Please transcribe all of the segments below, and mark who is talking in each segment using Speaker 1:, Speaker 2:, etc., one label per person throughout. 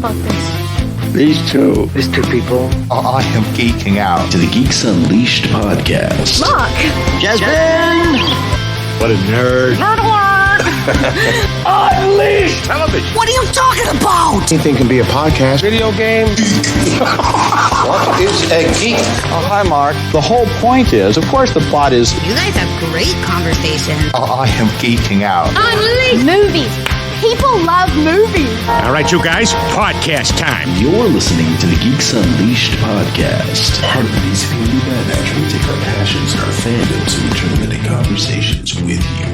Speaker 1: about this?
Speaker 2: These two people.
Speaker 3: I am geeking out.
Speaker 4: To the Geeks Unleashed podcast.
Speaker 1: Mark!
Speaker 2: Jasmine!
Speaker 3: What a nerd.
Speaker 1: Nerd alert!
Speaker 3: Unleashed television.
Speaker 2: What are you talking about?
Speaker 3: Anything can be a podcast.
Speaker 5: Video game.
Speaker 3: What is a geek?
Speaker 5: Oh, hi, Mark. The whole point is, of course, the plot is.
Speaker 6: You guys have great conversation.
Speaker 3: I am geeking out.
Speaker 1: Unleashed! Movies! People love movies!
Speaker 7: All right, you guys, podcast time.
Speaker 4: You're listening to the Geeks Unleashed podcast. Part of the Basic Family Badass, we take our passions and our fandoms and we turn them into conversations with you.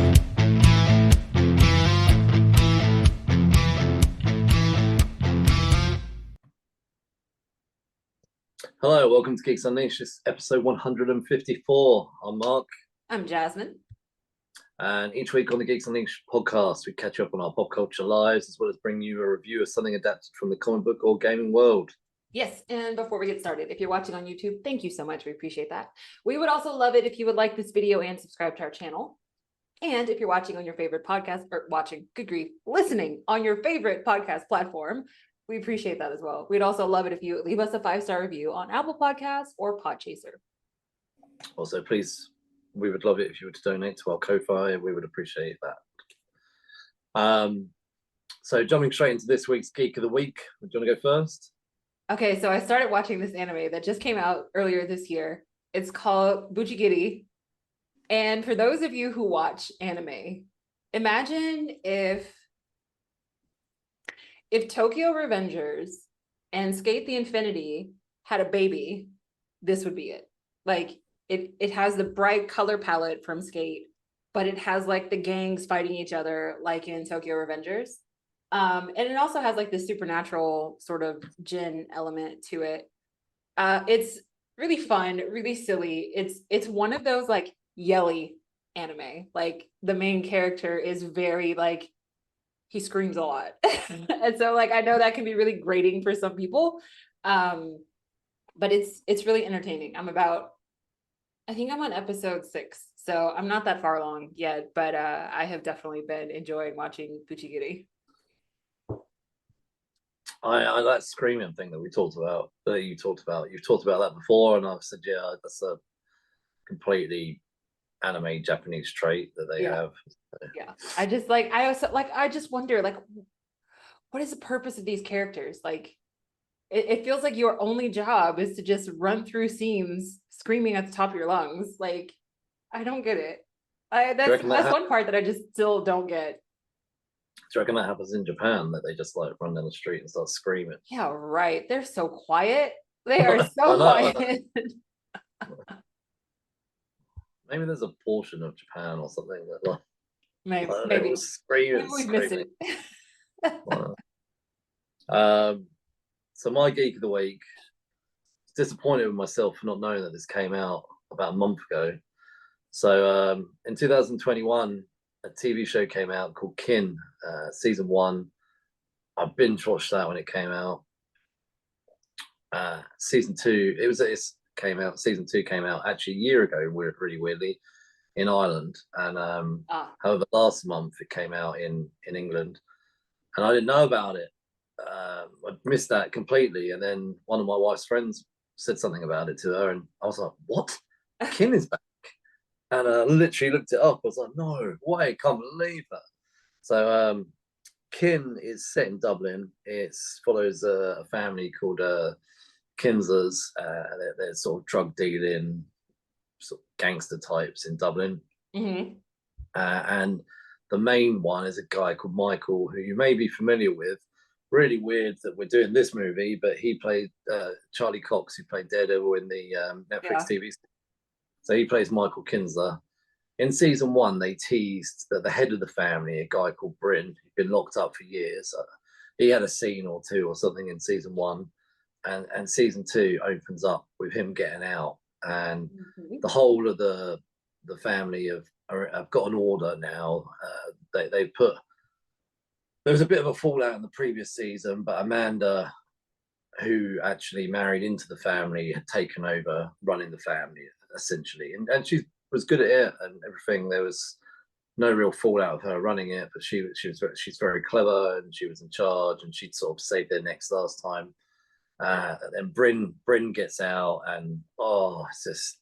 Speaker 8: Hello, welcome to Geeks Unleashed. This is episode 154. I'm Mark.
Speaker 6: I'm Jasmine.
Speaker 8: And each week on the Geeks Unleashed podcast, we catch up on our pop culture lives, as well as bring you a review of something adapted from the comic book or gaming world.
Speaker 6: Yes, and before we get started, if you're watching on YouTube, thank you so much. We appreciate that. We would also love it if you would like this video and subscribe to our channel. And if you're watching on your favorite podcast, or good grief, listening on your favorite podcast platform, we appreciate that as well. We'd also love it if you leave us a 5-star review on Apple Podcasts or Podchaser.
Speaker 8: Also, please, we would love it if you were to donate to our Ko-Fi. We would appreciate that. So jumping straight into this week's Geek of the Week. Do you want to go first?
Speaker 6: Okay, so I started watching this anime that just came out earlier this year. It's called Buchigiri. And for those of you who watch anime, imagine if Tokyo Revengers and Skate the Infinity had a baby, this would be it. Like, it has the bright color palette from Skate, but it has like the gangs fighting each other like in Tokyo Revengers. And it also has like this supernatural sort of djinn element to it. It's really fun, really silly. It's one of those like yelly anime. Like the main character is very like, he screams a lot. And so like I know that can be really grating for some people. But it's really entertaining. I think I'm on episode 6, so I'm not that far along yet, but I have definitely been enjoying watching Buchigiri.
Speaker 8: I that screaming thing that we talked about, that you talked about. You've talked about that before, and I've said, yeah, that's a completely anime Japanese trait that they have.
Speaker 6: Yeah, I just wonder, like, what is the purpose of these characters? Like, it feels like your only job is to just run through scenes screaming at the top of your lungs. Like, I don't get it. That's one part that I just still don't get.
Speaker 8: Do you reckon that happens in Japan, that they just like run down the street and start screaming?
Speaker 6: Yeah, right. They're so quiet. They are so quiet.
Speaker 8: Maybe there's a portion of Japan or something that like
Speaker 6: maybe
Speaker 8: screaming.
Speaker 6: Maybe we missed
Speaker 8: it. So my Geek of the Week, disappointed with myself for not knowing that this came out about a month ago. So in 2021, a TV show came out called Kin, season 1. I binge watched that when it came out. Season 2, season 2 came out actually a year ago, really weirdly, in Ireland. And however, last month it came out in England, and I didn't know about it. I missed that completely, and then one of my wife's friends said something about it to her, and I was like, what? Kin is back? And I literally looked it up. I was like, no way, can't believe that. So Kin is set in Dublin. It follows a family called Kinzers. They're sort of drug dealing sort of gangster types in Dublin. Mm-hmm. And the main one is a guy called Michael, who you may be familiar with. Really weird that we're doing this movie, but he played Charlie Cox, who played Daredevil in the Netflix TV series. So he plays Michael Kinsler. In season 1, they teased that the head of the family, a guy called Bryn, who'd been locked up for years, he had a scene or two or something in season 1. And season 2 opens up with him getting out. And the whole of the family have got an order now. They put... There was a bit of a fallout in the previous season, but Amanda, who actually married into the family, had taken over running the family, essentially. And she was good at it and everything. There was no real fallout of her running it, but she's very clever, and she was in charge, and she'd sort of saved their necks last time. And Bryn gets out, and it's just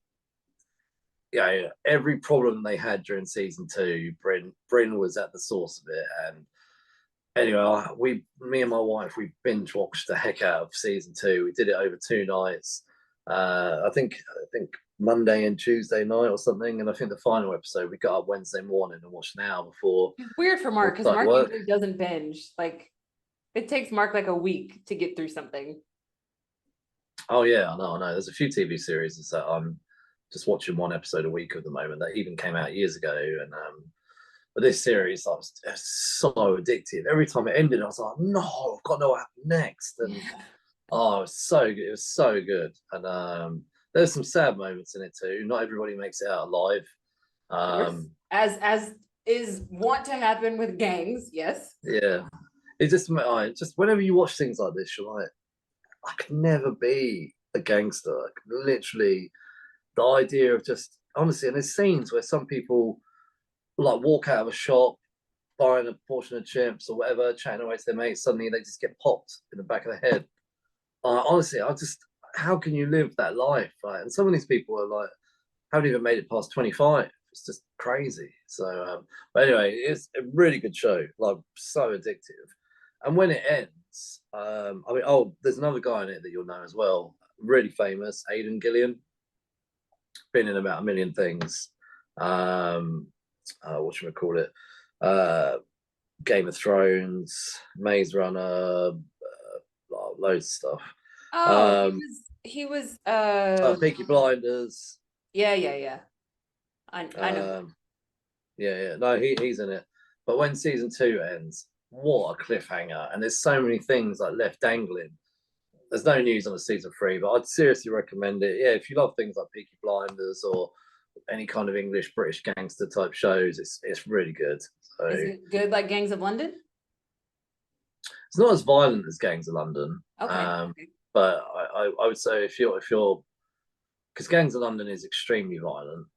Speaker 8: every problem they had during season 2, Bryn was at the source of it. And anyway, me and my wife, we binge watched the heck out of season 2. We did it over 2 nights. I think Monday and Tuesday night or something, and I think the final episode we got up Wednesday morning and watched an hour before.
Speaker 6: It's weird for Mark, because Mark usually doesn't binge. Like, it takes Mark like a week to get through something.
Speaker 8: Oh yeah, I know. There's a few TV series that I'm just watching 1 episode a week at the moment that even came out years ago, and but this series was so addictive. Every time it ended, I was like, no, I've got to know what happened next. And it was so good. It was so good. And there's some sad moments in it too. Not everybody makes it out alive.
Speaker 6: As is want to happen with gangs, yes.
Speaker 8: Yeah. It's just whenever you watch things like this, you're like, I could never be a gangster. Literally, the idea of just, honestly, and there's scenes where some people like walk out of a shop, buying a portion of chips or whatever, chatting away to their mates, suddenly they just get popped in the back of the head. Honestly, how can you live that life, right? And some of these people are like, haven't even made it past 25. It's just crazy. So, but anyway, it's a really good show, like so addictive. And when it ends, there's another guy in it that you'll know as well, really famous, Aidan Gillian, been in about 1 million things. Whatchamacallit, Game of Thrones, Maze Runner, loads of stuff.
Speaker 6: He was
Speaker 8: Peaky Blinders.
Speaker 6: Yeah. I know.
Speaker 8: Yeah. No, he's in it. But when season 2 ends, what a cliffhanger! And there's so many things like left dangling. There's no news on the season 3, but I'd seriously recommend it. Yeah, if you love things like Peaky Blinders or any kind of English British gangster type shows, it's really good. So,
Speaker 6: is it good like Gangs of London?
Speaker 8: It's not as violent as Gangs of London.
Speaker 6: Okay.
Speaker 8: But I would say if you're because Gangs of London is extremely violent.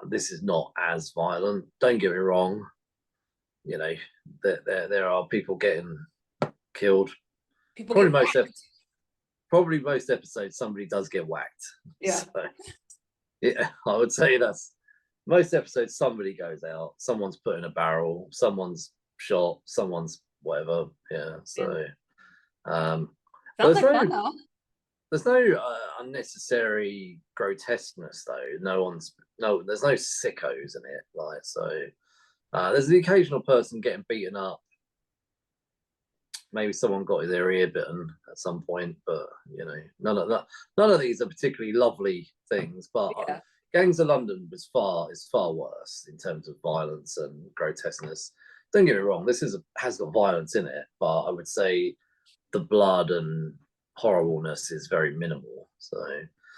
Speaker 8: This is not as violent. Don't get me wrong. You know, there are people getting killed. Probably most episodes somebody does get whacked.
Speaker 6: Yeah.
Speaker 8: So, yeah, I would say that's most episodes somebody goes out, someone's put in a barrel, someone's shot, someone's whatever. Yeah. So
Speaker 6: sounds like fun though.
Speaker 8: There's no unnecessary grotesqueness though. There's no sickos in it. Like, so there's the occasional person getting beaten up. Maybe someone got their ear bitten at some point, but you know, none of these are particularly lovely things. But Gangs of London is far worse in terms of violence and grotesqueness. Don't get me wrong, this has got violence in it, but I would say the blood and horribleness is very minimal. So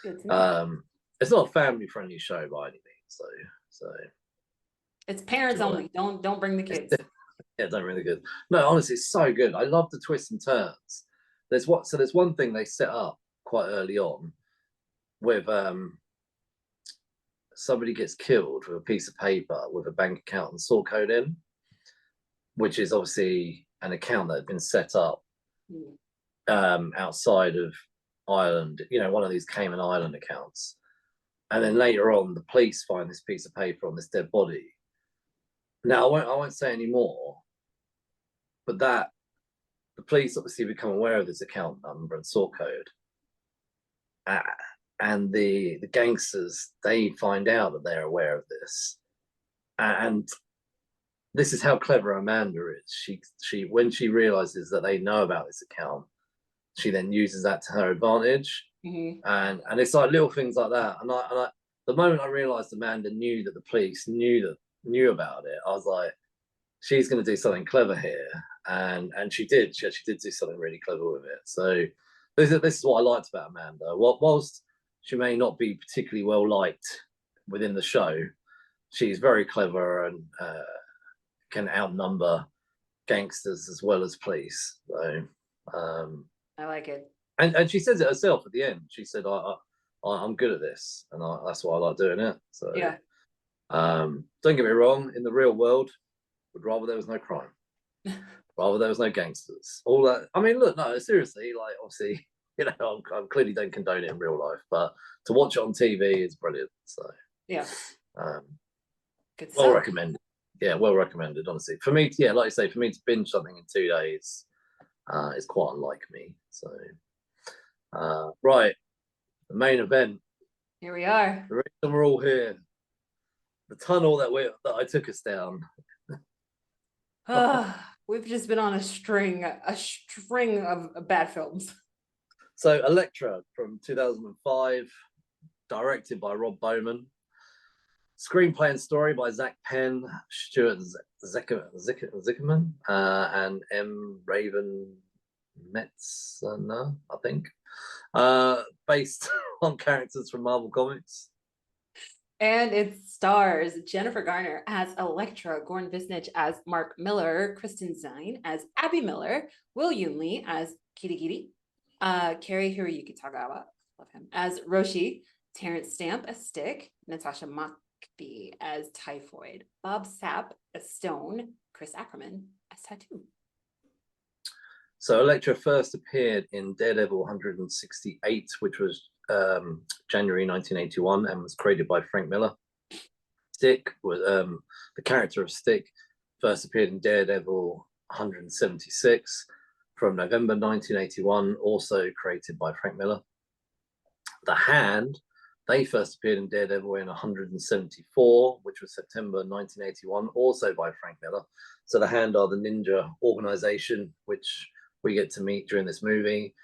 Speaker 8: it's not a family friendly show by any means. So
Speaker 6: it's parents only. Don't bring the kids.
Speaker 8: Yeah, don't really good. No, honestly, it's so good. I love the twists and turns. There's one thing they set up quite early on with somebody gets killed with a piece of paper with a bank account and sort code in, which is obviously an account that had been set up outside of Ireland, you know, one of these Cayman Island accounts. And then later on, the police find this piece of paper on this dead body. Now, I won't say any more, but that the police obviously become aware of this account number and sort code. And the gangsters, they find out that they're aware of this. And this is how clever Amanda is. She when she realizes that they know about this account, she then uses that to her advantage. Mm-hmm. And it's like little things like that. And I the moment I realized Amanda knew that the police knew about it, I was like, she's going to do something clever here. And she did. She actually did do something really clever with it. So this is what I liked about Amanda. Whilst she may not be particularly well liked within the show, she's very clever and can outnumber gangsters as well as police. So
Speaker 6: I like it.
Speaker 8: And she says it herself at the end. She said, I'm good at this, and that's why I like doing it. So
Speaker 6: yeah.
Speaker 8: Don't get me wrong, in the real world, would rather there was no crime. Rather there was no gangsters. All that. I mean, look, no, seriously, like obviously, you know, I clearly don't condone it in real life, but to watch it on TV is brilliant. So
Speaker 6: yeah,
Speaker 8: good well recommended. Yeah, well recommended. Honestly, for me, yeah, like I say, for me to binge something in 2 days is quite unlike me. So, right, the main event.
Speaker 6: Here we are.
Speaker 8: The reason we're all here. The tunnel that I took us down.
Speaker 6: We've just been on a string of bad films.
Speaker 8: So Elektra from 2005, directed by Rob Bowman. Screenplay and story by Zach Penn, Stuart Zickerman, and M. Raven Metzner, I think. Based on characters from Marvel Comics.
Speaker 6: And it stars Jennifer Garner as Elektra, Gorn Visnich as Mark Miller, Kristen Zine as Abby Miller, Will Yoonlee as Kirigiri, Kerry Hiroyuki Tagawa, love him, as Roshi, Terrence Stamp as Stick, Natasha Mockbee as Typhoid, Bob Sapp as Stone, Chris Ackerman as Tattoo.
Speaker 8: So Elektra first appeared in Daredevil 168, which was January 1981, and was created by Frank Miller. Stick was the character of Stick first appeared in Daredevil 176 from November 1981, also created by Frank Miller. The Hand, they first appeared in Daredevil in 174, which was September 1981, also by Frank Miller. So the Hand are the ninja organization, which we get to meet during this movie.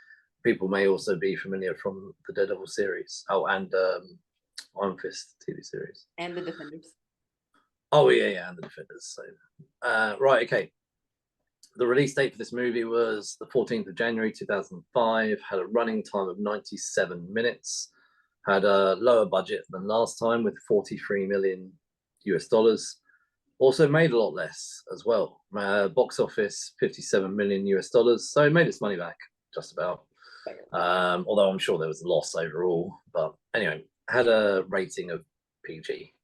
Speaker 8: People may also be familiar from the Daredevil series. Oh, and Iron Fist TV series.
Speaker 6: And the Defenders.
Speaker 8: Oh, yeah, and the Defenders. So, right, okay. The release date for this movie was the 14th of January 2005, had a running time of 97 minutes, had a lower budget than last time with 43 million US dollars. Also made a lot less as well. Box office, 57 million US dollars. So it made its money back, just about. Although I'm sure there was a loss overall. But anyway, had a rating of PG.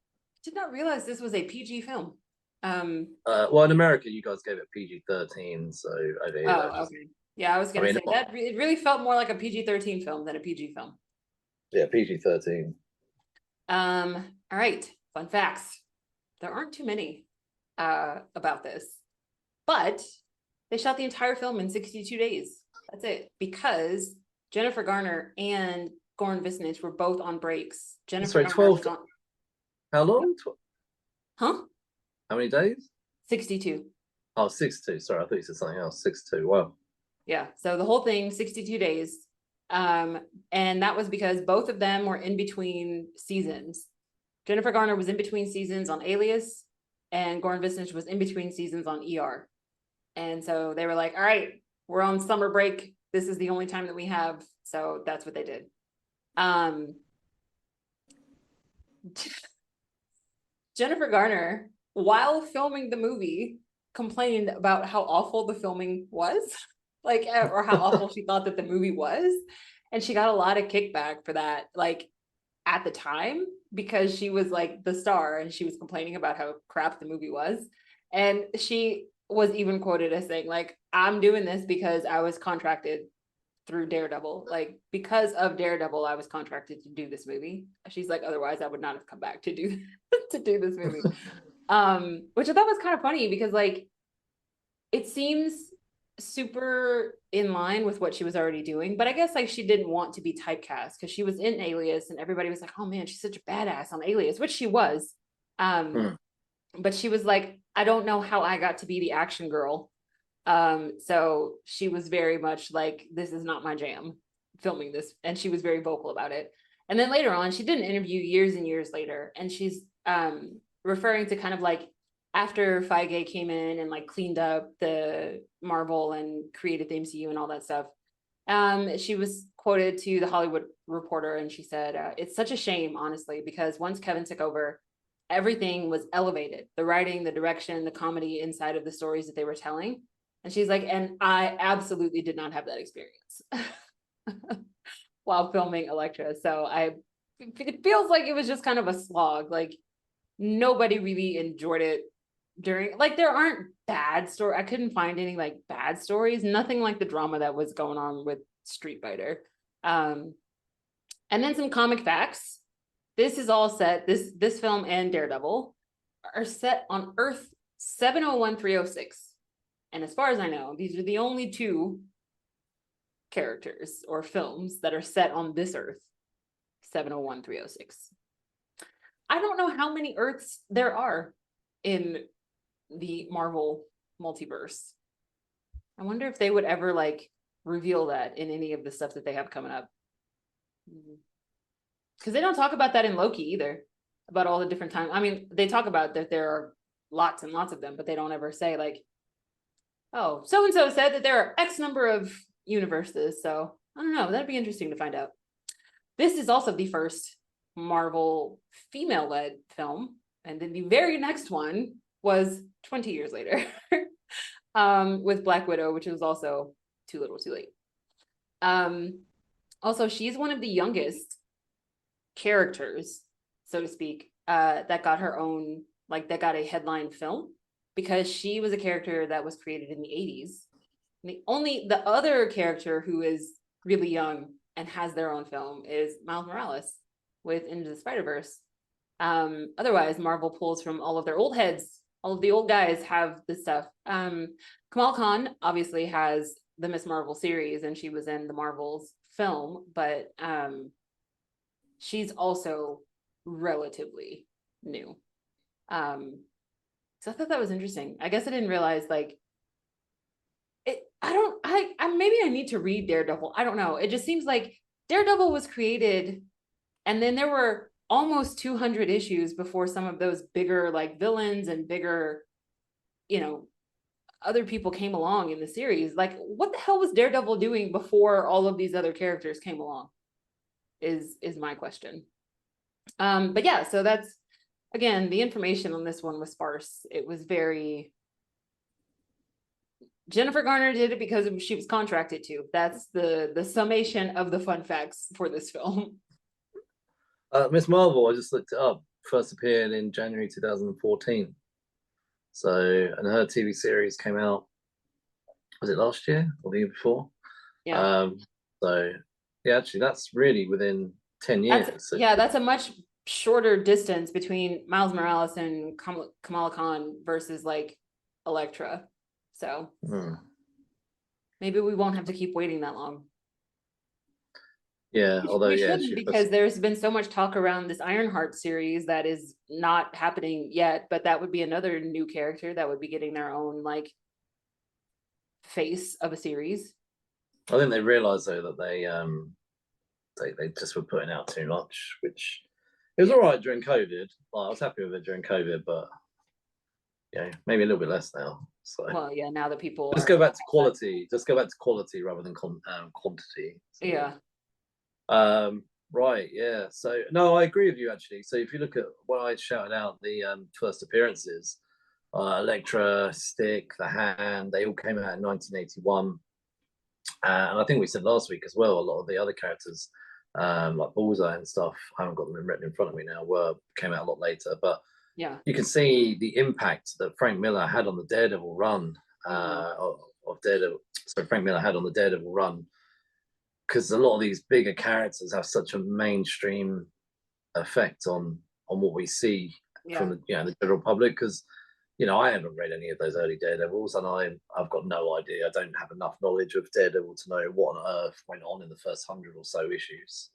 Speaker 6: Did not realize this was a PG film.
Speaker 8: Well, in America, you guys gave it PG-13, so over here.
Speaker 6: Okay. Yeah, I was going to say that it really felt more like a PG-13 film than a PG film.
Speaker 8: Yeah, PG-13.
Speaker 6: All right, fun facts. There aren't too many about this, but they shot the entire film in 62 days. That's it, because Jennifer Garner and Gorn Visnich were both on breaks. Jennifer Garner
Speaker 8: 12.
Speaker 6: was on...
Speaker 8: How long?
Speaker 6: Huh?
Speaker 8: How many days?
Speaker 6: 62.
Speaker 8: Oh, 62. Sorry, I thought you said something else. 62. Wow.
Speaker 6: Yeah. So the whole thing, 62 days. And that was because both of them were in between seasons. Jennifer Garner was in between seasons on Alias, and Gorn Visnich was in between seasons on ER. And so they were like, all right, we're on summer break. This is the only time that we have. So that's what they did. Jennifer Garner, while filming the movie, complained about how awful the filming was, like, or how awful she thought that the movie was. And she got a lot of kickback for that, like, at the time, because she was like the star and she was complaining about how crap the movie was. And she was even quoted as saying, like, I'm doing this because I was contracted through Daredevil. Like, because of Daredevil, I was contracted to do this movie. She's like, otherwise I would not have come back to do to do this movie. Which I thought was kind of funny, because like it seems super in line with what she was already doing, but I guess like she didn't want to be typecast, because she was in Alias and everybody was like, oh man, she's such a badass on Alias, which she was. But she was like, I don't know how I got to be the action girl. So she was very much like, this is not my jam, filming this. And she was very vocal about it. And then later on, she did an interview years and years later, and she's referring to kind of like after Feige came in and like cleaned up the Marvel and created the MCU and all that stuff. She was quoted to the Hollywood Reporter, and she said, it's such a shame, honestly, because once Kevin took over, everything was elevated. The writing, the direction, the comedy inside of the stories that they were telling. And she's like, and I absolutely did not have that experience while filming Elektra. So it feels like it was just kind of a slog. Like, nobody really enjoyed it during, like, there aren't bad stories. I couldn't find any like bad stories, nothing like the drama that was going on with Street Fighter. And then some comic facts. This is all set, this film and Daredevil are set on Earth 701306. And as far as I know, these are the only two characters or films that are set on this Earth 701306. I don't know how many Earths there are in the Marvel multiverse. I wonder if they would ever like reveal that in any of the stuff that they have coming up. Because they don't talk about that in Loki either, about all the different times. I mean, they talk about that there are lots and lots of them, but they don't ever say like, oh, so-and-so said that there are X number of universes. So I don't know, that'd be interesting to find out. This is also the first Marvel female-led film. And then the very next one was 20 years later with Black Widow, which was also too little too late. Also, she's one of the youngest characters, so to speak, that got her own, like that got a headline film, because she was a character that was created in the 80s. The other character who is really young and has their own film is Miles Morales with Into the Spider-Verse. Otherwise, Marvel pulls from all of their old heads. All of the old guys have this stuff. Kamal Khan obviously has the Miss Marvel series, and she was in the Marvels film, but she's also relatively new. So I thought that was interesting. I guess I didn't realize like it. Maybe I need to read Daredevil. I don't know. It just seems like Daredevil was created, and then there were almost 200 issues before some of those bigger like villains and bigger, other people came along in the series. Like, what the hell was Daredevil doing before all of these other characters came along? Is my question. But yeah, so that's, again, the information on this one was sparse. It was very, Jennifer Garner did it because she was contracted to. That's the summation of the fun facts for this film.
Speaker 8: Miss Marvel, I just looked it up, first appeared in January 2014. So, and her TV series came out, was it last year or the year before?
Speaker 6: Yeah.
Speaker 8: So, yeah, actually, that's really within 10 years.
Speaker 6: That's a much shorter distance between Miles Morales and Kamala Khan versus like Elektra. So maybe we won't have to keep waiting that long.
Speaker 8: Yeah, although
Speaker 6: we shouldn't, because there's been so much talk around this Ironheart series that is not happening yet, but that would be another new character that would be getting their own like face of a series.
Speaker 8: I think they realized though that they just were putting out too much, which it was all right during COVID. Like, I was happy with it during COVID, but yeah, maybe a little bit less now. So
Speaker 6: well, yeah, now that people
Speaker 8: just go back to quality. Just go back to quality rather than quantity. So,
Speaker 6: yeah.
Speaker 8: Right, yeah. So no, I agree with you actually. So if you look at what I shouted out, the first appearances, Elektra, Stick, The Hand, they all came out in 1981. And I think we said last week as well, a lot of the other characters, like Bullseye and stuff, I haven't got them written in front of me now, came out a lot later. But
Speaker 6: yeah, you
Speaker 8: can see the impact that Frank Miller had on the Daredevil run of Daredevil. So Frank Miller had on the Daredevil run, because a lot of these bigger characters have such a mainstream effect on what we see from the the general public. Because I haven't read any of those early Daredevils, and I've got no idea. I don't have enough knowledge of Daredevil to know what on earth went on in the first 100 or so issues.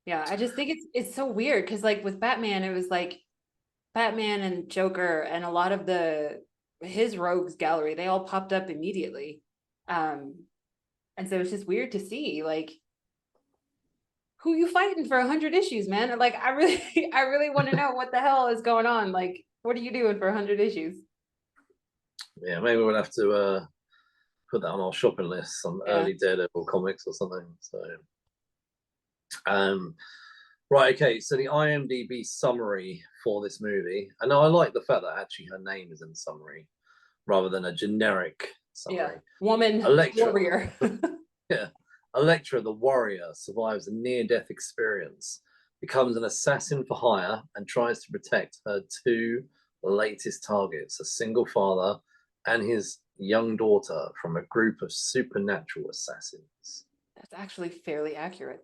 Speaker 6: Yeah. I just think it's so weird, because like with Batman, it was like Batman and Joker and a lot of his rogues gallery, they all popped up immediately. And so it's just weird to see like who you fighting for 100 issues, man. Like I really want to know what the hell is going on. Like, what are you doing for 100 issues? Yeah,
Speaker 8: maybe we'll have to put that on our shopping list, some early Daredevil comics or something. So, right, okay. So the IMDb summary for this movie, and I like the fact that actually her name is in the summary rather than a generic summary.
Speaker 6: Yeah, woman
Speaker 8: Elektra,
Speaker 6: warrior.
Speaker 8: yeah, Elektra, the warrior, survives a near-death experience becomes an assassin for hire and tries to protect her two latest targets, a single father and his young daughter, from a group of supernatural assassins.
Speaker 6: That's actually fairly accurate.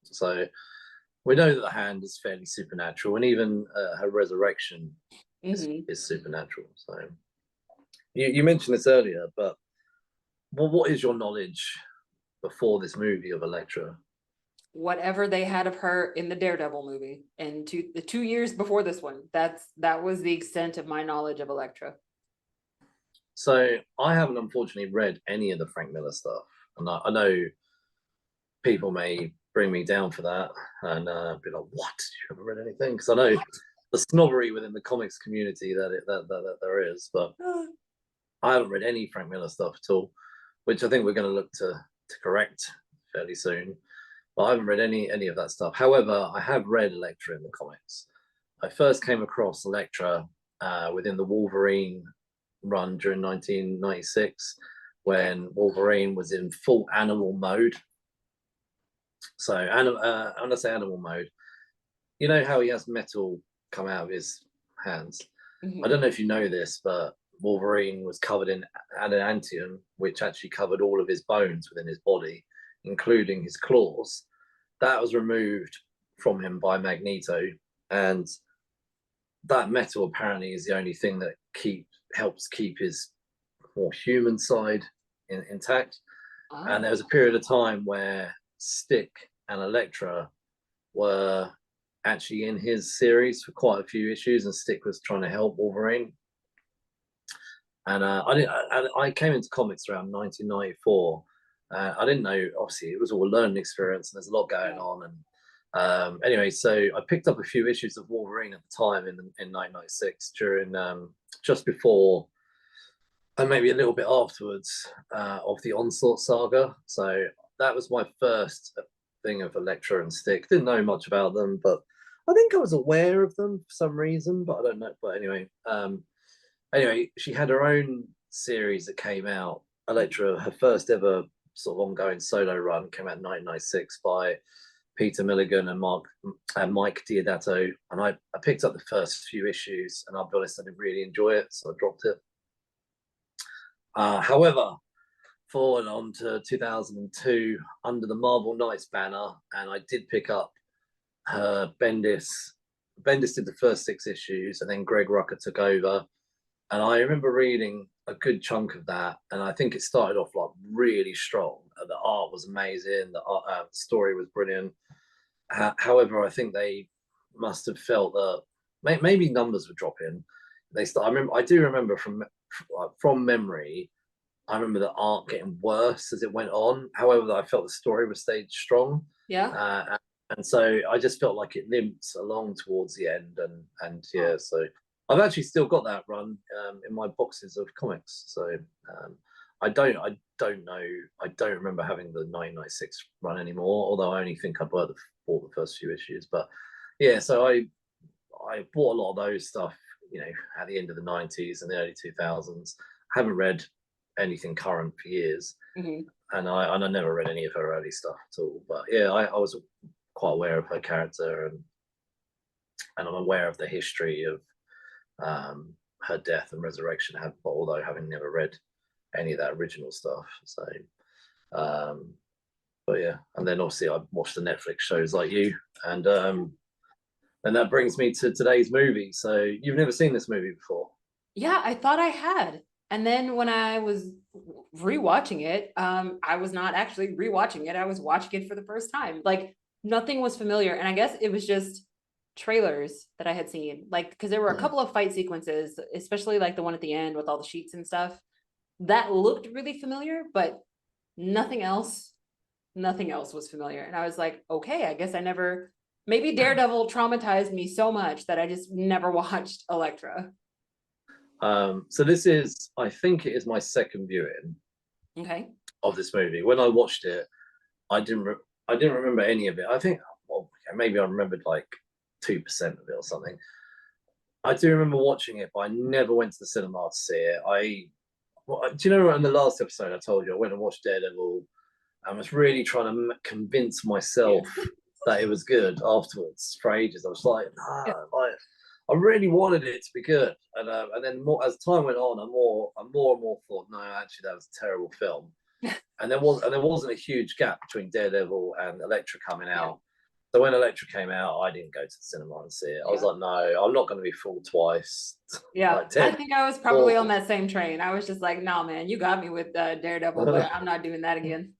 Speaker 8: So we know that the Hand is fairly supernatural, and even her resurrection is supernatural. So you mentioned this earlier, but what is your knowledge before this movie of Elektra?
Speaker 6: Whatever they had of her in the Daredevil movie, and the 2 years before this one, that was the extent of my knowledge of Elektra.
Speaker 8: So I haven't unfortunately read any of the Frank Miller stuff, and I know people may bring me down for that and be like, "What? You haven't read anything?" Because I know the snobbery within the comics community that there is, but I haven't read any Frank Miller stuff at all, which I think we're going to look to correct fairly soon. But I haven't read any of that stuff. However, I have read Elektra in the comics. I first came across Elektra within the Wolverine run during 1996, when Wolverine was in full animal mode. So, when I say animal mode, you know how he has metal come out of his hands? I don't know if you know this, but Wolverine was covered in adamantium, which actually covered all of his bones within his body, including his claws. That was removed from him by Magneto, and that metal apparently is the only thing that helps keep his more human side intact. And there was a period of time where Stick and Elektra were actually in his series for quite a few issues, and Stick was trying to help Wolverine. And I came into comics around 1994. I didn't know, obviously, it was all a learning experience, and there's a lot going on. And anyway, so I picked up a few issues of Wolverine at the time in 1996, during just before and maybe a little bit afterwards of the Onslaught saga. So that was my first thing of Elektra and Stick. Didn't know much about them, but I think I was aware of them for some reason, but I don't know. But anyway, she had her own series that came out. Elektra, her first ever sort of ongoing solo run, came out in 1996 by Peter Milligan and Mike Diodato, and I picked up the first few issues, and I'll be honest, I didn't really enjoy it, so I dropped it. However, forward on to 2002 under the Marvel Knights banner, and I did pick up her Bendis. Bendis did the first 6 issues, and then Greg Rucka took over. And I remember reading a good chunk of that, and I think it started off like really strong. The art was amazing, the story was brilliant. However, I think they must have felt that maybe numbers were dropping. I do remember from memory, I remember the art getting worse as it went on. However, I felt the story was stayed strong.
Speaker 6: Yeah.
Speaker 8: And so I just felt like it limped along towards the end, and yeah, so I've actually still got that run in my boxes of comics. So I don't remember having the 1996 run anymore, although I only think I bought the first few issues. But yeah, so I bought a lot of those stuff, at the end of the 90s and the early 2000s. I haven't read anything current for years, and I never read any of her early stuff at all. But yeah, I was quite aware of her character, and I'm aware of the history of her death and resurrection, although having never read any of that original stuff. So but yeah, and then obviously I watched the Netflix shows like you, and that brings me to today's movie. So you've never seen this movie before?
Speaker 6: Yeah, I thought I had. And then when I was rewatching it, I was not actually rewatching it. I was watching it for the first time. Like, nothing was familiar. And I guess it was just trailers that I had seen. Like, because there were a couple of fight sequences, especially like the one at the end with all the sheets and stuff, that looked really familiar, but nothing else was familiar. And I was like, okay, I guess maybe Daredevil traumatized me so much that I just never watched Elektra.
Speaker 8: So this is, I think it is my second viewing of this movie. When I watched it, I didn't remember any of it. I think, maybe I remembered like 2% of it or something. I do remember watching it, but I never went to the cinema to see it. Do you know, in the last episode I told you I went and watched Daredevil. I was really trying to convince myself that it was good afterwards for ages. I was like, I really wanted it to be good, and then more as time went on, I more and more thought, no, actually, that was a terrible film. And there wasn't a huge gap between Daredevil and Elektra coming out. So when Elektra came out, I didn't go to the cinema and see it. I was like, no, I'm not going to be fooled twice.
Speaker 6: Yeah,
Speaker 8: like,
Speaker 6: I think I was probably on that same train. I was just like, no, man, you got me with Daredevil, but I'm not doing that again.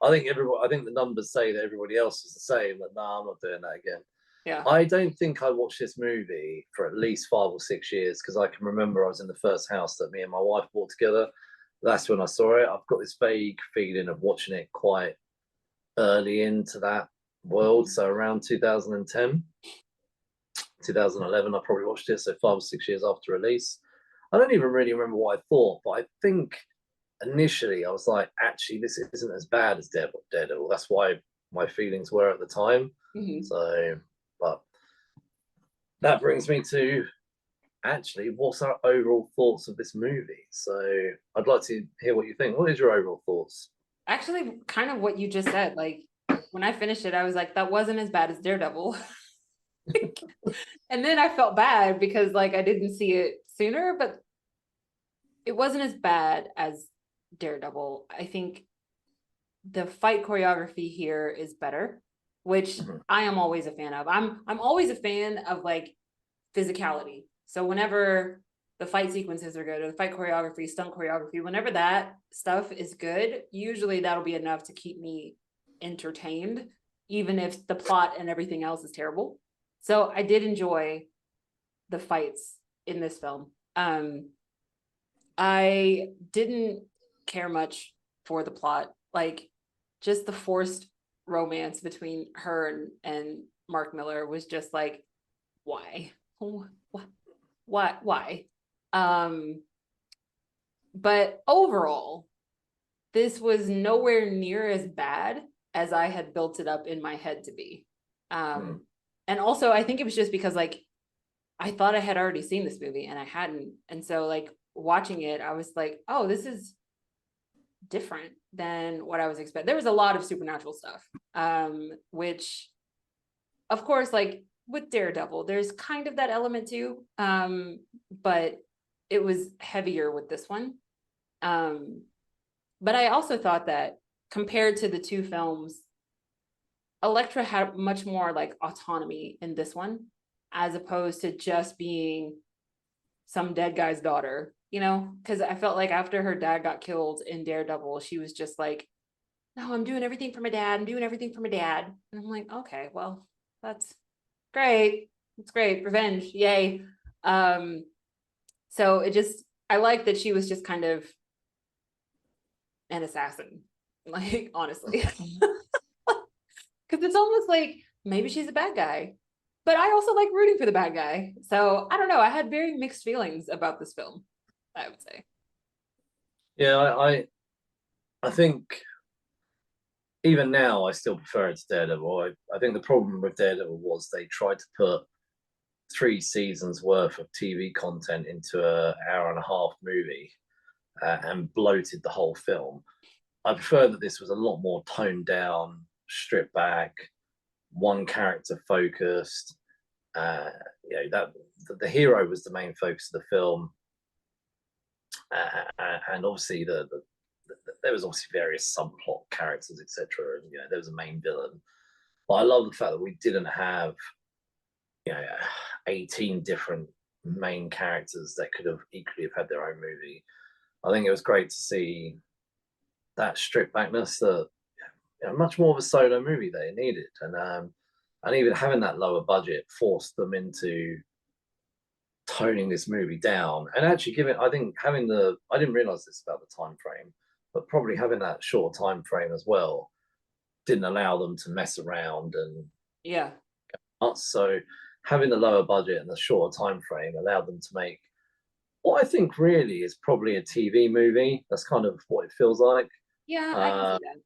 Speaker 8: I think the numbers say that everybody else is the same. But no, I'm not doing that again.
Speaker 6: Yeah.
Speaker 8: I don't think I watched this movie for at least 5 or 6 years, because I can remember I was in the first house that me and my wife bought together. That's when I saw it. I've got this vague feeling of watching it quite early into that world. So around 2010, 2011, I probably watched it. So 5 or 6 years after release. I don't even really remember what I thought, but I think initially I was like, actually, this isn't as bad as Daredevil. That's why my feelings were at the time. So, but that brings me to actually, what's our overall thoughts of this movie? So I'd like to hear what you think. What is your overall thoughts?
Speaker 6: Actually, kind of what you just said. Like, when I finished it, I was like, that wasn't as bad as Daredevil. And then I felt bad because like I didn't see it sooner, but it wasn't as bad as Daredevil. I think the fight choreography here is better, which I am always a fan of. I'm always a fan of like physicality. So whenever the fight sequences are good, or the fight choreography, stunt choreography, whenever that stuff is good, usually that'll be enough to keep me entertained, even if the plot and everything else is terrible. So I did enjoy the fights in this film. I didn't care much for the plot, like just the forced romance between her and Mark Miller was just like, why? Why? But overall, this was nowhere near as bad as I had built it up in my head to be. And also, I think it was just because like I thought I had already seen this movie and I hadn't. And so like watching it, I was like, oh, this is different than what I was expecting. There was a lot of supernatural stuff, which of course, like with Daredevil, there's kind of that element too. But it was heavier with this one. But I also thought that compared to the two films, Elektra had much more like autonomy in this one, as opposed to just being some dead guy's daughter, you know? Because I felt like after her dad got killed in Daredevil, she was just like, no, I'm doing everything for my dad. I'm doing everything for my dad. And I'm like, okay, well, that's great. It's great. Revenge. Yay. So I like that she was just kind of an assassin, like, honestly. Because it's almost like maybe she's a bad guy, but I also like rooting for the bad guy. So I don't know. I had very mixed feelings about this film, I would say.
Speaker 8: Yeah, I think even now I still prefer it to Daredevil. I think the problem with Daredevil was they tried to put 3 seasons worth of TV content into an hour-and-a-half movie and bloated the whole film. I prefer that this was a lot more toned down, stripped back, one character focused. That the hero was the main focus of the film, and obviously there was obviously various subplot characters, etc. And there was a main villain. But I love the fact that we didn't have 18 different main characters that could have equally have had their own movie. I think it was great to see that stripped backness, that much more of a solo movie they needed, and even having that lower budget forced them into toning this movie down and actually I didn't realize this about the time frame, but probably having that short time frame as well didn't allow them to mess around and so having the lower budget and the shorter time frame allowed them to make what I think really is probably a TV movie. That's kind of what it feels like.
Speaker 6: Yeah, I can see that.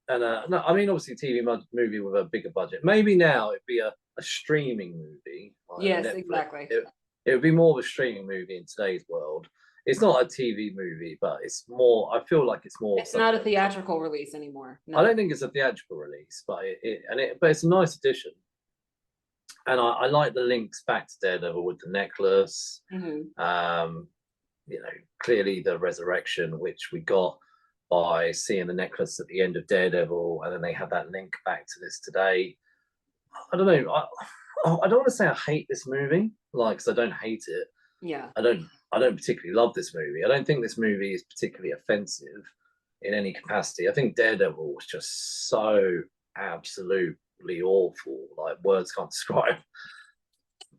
Speaker 8: And no, I mean, obviously, TV movie with a bigger budget. Maybe now it'd be a streaming movie.
Speaker 6: Yes, exactly.
Speaker 8: It would be more of a streaming movie in today's world. it's not a TV movie, but it's more. I feel like it's more.
Speaker 6: It's not a theatrical release anymore. No.
Speaker 8: I don't think it's a theatrical release, but but it's a nice addition. And I like the links back to Daredevil with the necklace. You know, clearly the resurrection, which we got by seeing the necklace at the end of Daredevil, and then they have that link back to this today. I don't know. I don't want to say I hate this movie, like, because I don't hate it.
Speaker 6: Yeah.
Speaker 8: I don't particularly love this movie. I don't think this movie is particularly offensive in any capacity. I think Daredevil was just so absolutely awful, like words can't describe.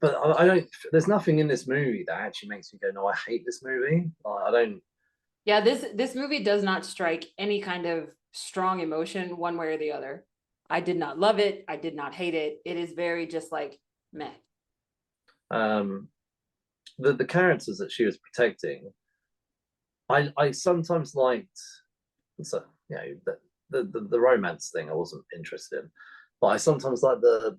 Speaker 8: But I don't. There's nothing in this movie that actually makes me go, "No, I hate this movie." I don't.
Speaker 6: Yeah, this movie does not strike any kind of strong emotion one way or the other. I did not love it. I did not hate it. It is very just like meh.
Speaker 8: The characters that she was protecting, I sometimes liked. So you know the romance thing I wasn't interested in, but I sometimes like the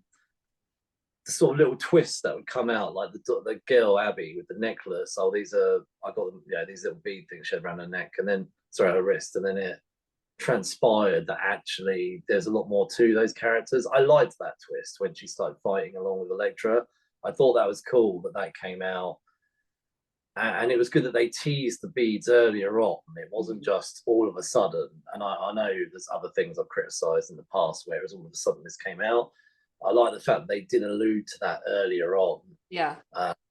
Speaker 8: sort of little twists that would come out, like the girl Abby with the necklace. Oh, I got them. Yeah, these little bead things she had around her neck, and then her wrist, and then it transpired that actually there's a lot more to those characters. I liked that twist when she started fighting along with Elektra. I thought that was cool that came out, and it was good that they teased the beads earlier on. It wasn't just all of a sudden. And I know there's other things I've criticised in the past where it was all of a sudden this came out. I like the fact that they did allude to that earlier on.
Speaker 6: Yeah.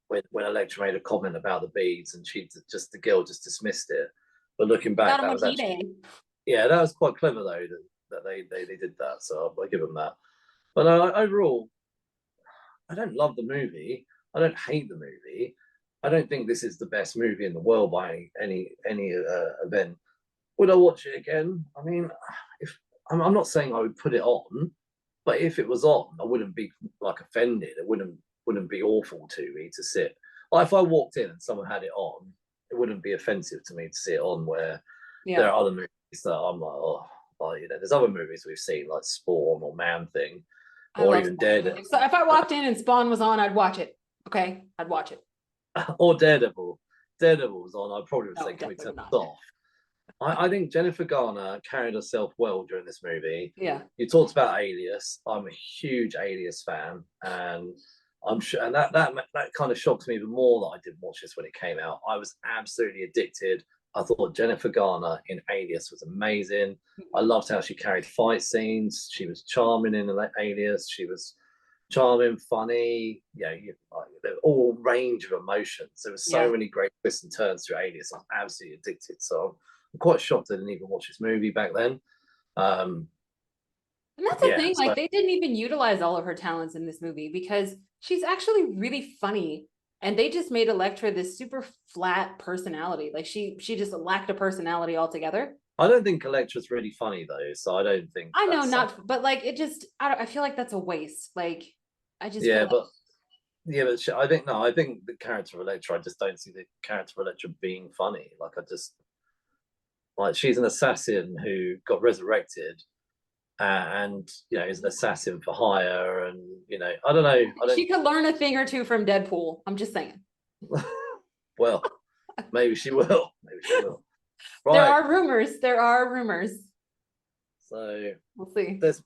Speaker 8: When Elektra made a comment about the beads, and the girl just dismissed it. But looking back, that was actually, yeah, that was quite clever though that they did that. So I give them that. But overall, I don't love the movie. I don't hate the movie. I don't think this is the best movie in the world by any event. Would I watch it again? I mean, if I'm not saying I would put it on, but if it was on, I wouldn't be like offended. It wouldn't be awful to me to sit. Like if I walked in and someone had it on, it wouldn't be offensive to me to see it on. Where there are other movies that I'm like, oh, there's other movies we've seen like Spawn or Man Thing, or even Daredevil.
Speaker 6: So if I walked in and Spawn was on, I'd watch it. Okay, I'd watch it.
Speaker 8: Or Daredevil. Daredevil was on, I probably would say, can we turn it off? I think Jennifer Garner carried herself well during this movie.
Speaker 6: Yeah.
Speaker 8: You talked about Alias. I'm a huge Alias fan, and I'm sure, and that kind of shocked me even more that I didn't watch this when it came out. I was absolutely addicted. I thought Jennifer Garner in Alias was amazing. I loved how she carried fight scenes. She was charming in Alias. She was charming, funny, all range of emotions. There were so many great twists and turns through Alias. I'm absolutely addicted. So I'm quite shocked I didn't even watch this movie back then.
Speaker 6: And that's the thing, like they didn't even utilize all of her talents in this movie because she's actually really funny. And they just made Elektra this super flat personality. Like she just lacked a personality altogether.
Speaker 8: I don't think Elektra's really funny though, so I don't think.
Speaker 6: I know not, but like it just, I feel like that's a waste. Like I just
Speaker 8: I think I think the character of Elektra, I just don't see the character of Elektra being funny. Like she's an assassin who got resurrected, and is an assassin for hire, and I don't know.
Speaker 6: She could learn a thing or two from Deadpool. I'm just saying.
Speaker 8: Well, maybe she will. Maybe she will. Right.
Speaker 6: There are rumors.
Speaker 8: So
Speaker 6: we'll see.
Speaker 8: There's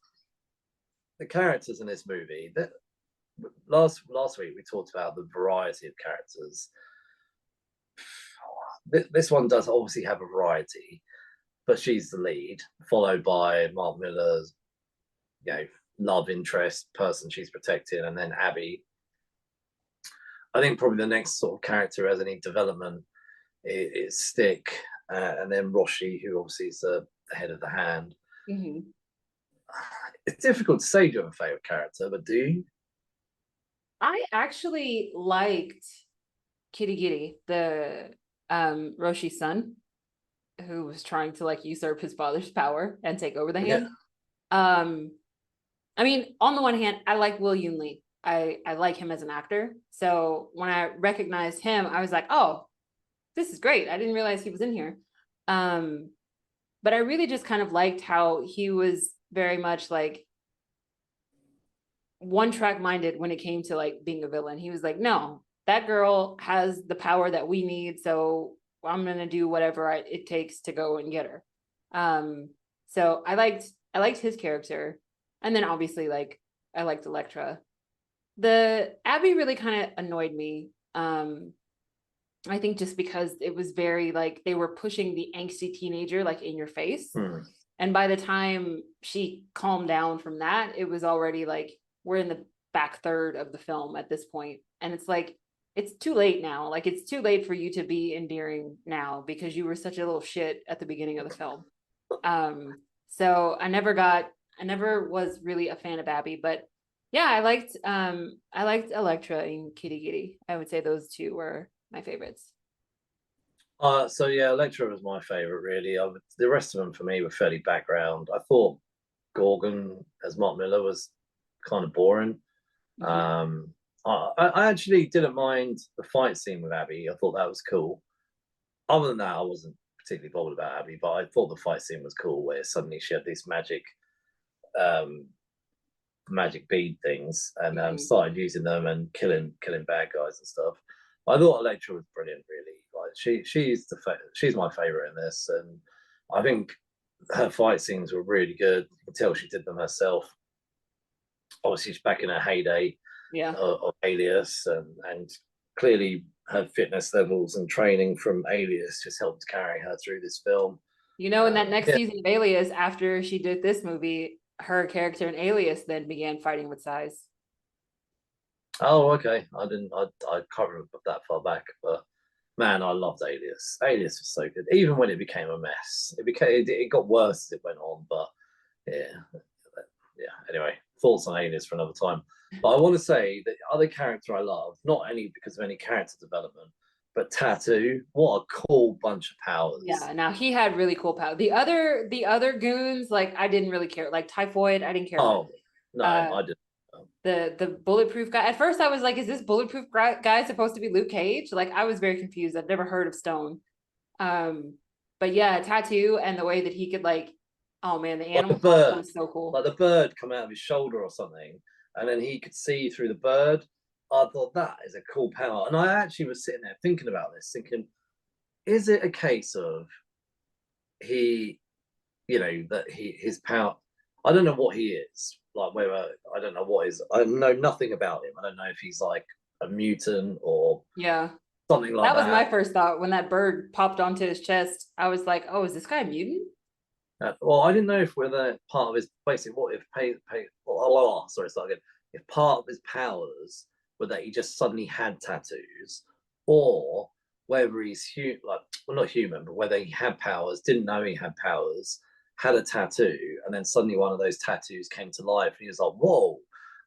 Speaker 8: the characters in this movie. Last week we talked about the variety of characters. This one does obviously have a variety, but she's the lead, followed by Mark Miller's, love interest person she's protecting, and then Abby. I think probably the next sort of character who has any development is Stick, and then Roshi, who obviously is the head of the hand.
Speaker 6: Mm-hmm.
Speaker 8: It's difficult to say do you have a favorite character, but do you?
Speaker 6: I actually liked Kitty Giddy, the Roshi's son, who was trying to usurp his father's power and take over the hand. I mean, on the one hand, I like Will Yoon Lee. I like him as an actor. So when I recognized him, I was like, oh, this is great. I didn't realize he was in here. But I really just kind of liked how he was very much one track minded when it came to being a villain. He was like, no, that girl has the power that we need. So I'm gonna do whatever it takes to go and get her. So I liked his character, and then obviously like I liked Elektra. The Abby really kind of annoyed me. I think just because it was very like they were pushing the angsty teenager like in your face. And by the time she calmed down from that, it was already like we're in the back third of the film at this point. And it's like it's too late now. Like it's too late for you to be endearing now because you were such a little shit at the beginning of the film. So I never was really a fan of Abby, but yeah, I liked Elektra and Kitty Kitty. I would say those two were my favorites.
Speaker 8: So yeah, Elektra was my favorite really. The rest of them for me were fairly background. I thought Gorgon as Mark Miller was kind of boring. I actually didn't mind the fight scene with Abby. I thought that was cool. Other than that, I wasn't particularly bothered about Abby, but I thought the fight scene was cool where suddenly she had these magic bead things and started using them and killing bad guys and stuff. I thought Elektra was brilliant, really. Like she's my favorite in this, and I think her fight scenes were really good. You can tell she did them herself. Obviously, she's back in her heyday of Alias, and clearly her fitness levels and training from Alias just helped carry her through this film.
Speaker 6: You know, in that next season of Alias, after she did this movie, her character in Alias then began fighting with Size.
Speaker 8: Oh, okay. I can't remember that far back, but man, I loved Alias. Alias was so good, even when it became a mess. It got worse as it went on, but yeah. Anyway, thoughts on Alias for another time. But I want to say the other character I love, not only because of any character development, but Tattoo. What a cool bunch of powers.
Speaker 6: Yeah, now he had really cool power. The other goons, like I didn't really care. Like Typhoid, I didn't care.
Speaker 8: Oh no, I didn't.
Speaker 6: The bulletproof guy. At first, I was like, "Is this bulletproof guy supposed to be Luke Cage?" Like I was very confused. I've never heard of Stone. But yeah, Tattoo and the way that he could like, oh man, the animal was so cool.
Speaker 8: Like the bird come out of his shoulder or something, and then he could see through the bird. I thought that is a cool power, and I actually was sitting there thinking about this, thinking, is it a case of his power? I don't know what he is. Like I don't know what is. I know nothing about him. I don't know if he's like a mutant or something like that.
Speaker 6: That was my first thought when that bird popped onto his chest. I was like, oh, is this guy a mutant?
Speaker 8: Well, I didn't know if whether part of his basically if part of his powers were that he just suddenly had tattoos, or whether he's not human, but whether he had powers, didn't know he had powers, had a tattoo, and then suddenly one of those tattoos came to life, and he was like, "Whoa!"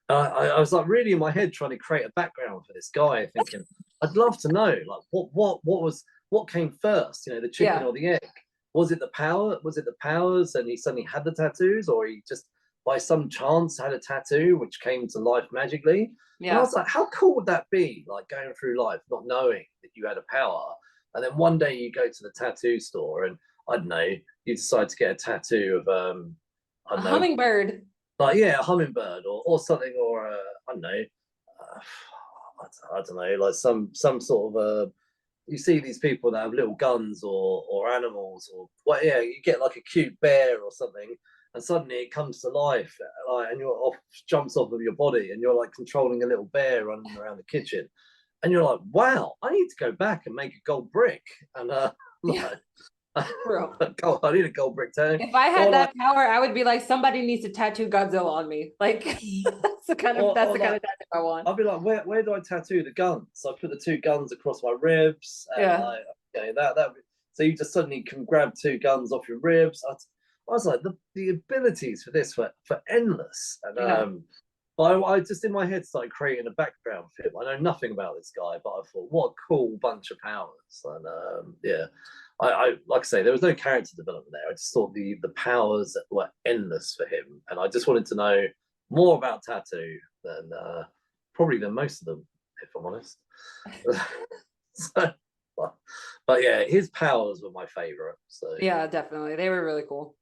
Speaker 8: I was like really in my head trying to create a background for this guy, thinking, "I'd love to know, like, what came first? You know, the chicken or the egg? Was it the power? Was it the powers, and he suddenly had the tattoos, or he just by some chance had a tattoo which came to life magically?" And I was like, how cool would that be? Like going through life not knowing that you had a power, and then one day you go to the tattoo store and I don't know, you decide to get a tattoo of
Speaker 6: a hummingbird.
Speaker 8: Like a hummingbird or something, or I don't know, I don't know, like some sort of you see these people that have little guns or animals or what? Yeah, you get like a cute bear or something, and suddenly it comes to life, like, and jumps off of your body, and you're like controlling a little bear running around the kitchen, and you're like, wow, I need to go back and make a gold brick, and I need a gold brick too.
Speaker 6: If I had that power, I would be like, somebody needs to tattoo Godzilla on me. Like that's the kind of tattoo I want.
Speaker 8: I'd be like, where do I tattoo the guns? So I put the two guns across my ribs. And so you just suddenly can grab two guns off your ribs. I was like, the abilities for this were for endless. And I just in my head started creating a background for him. I know nothing about this guy, but I thought, what a cool bunch of powers. And I like I say, there was no character development there. I just thought the powers were endless for him, and I just wanted to know more about Tattoo than probably than most of them, if I'm honest. But yeah, his powers were my favorite. So
Speaker 6: yeah, definitely, they were really cool.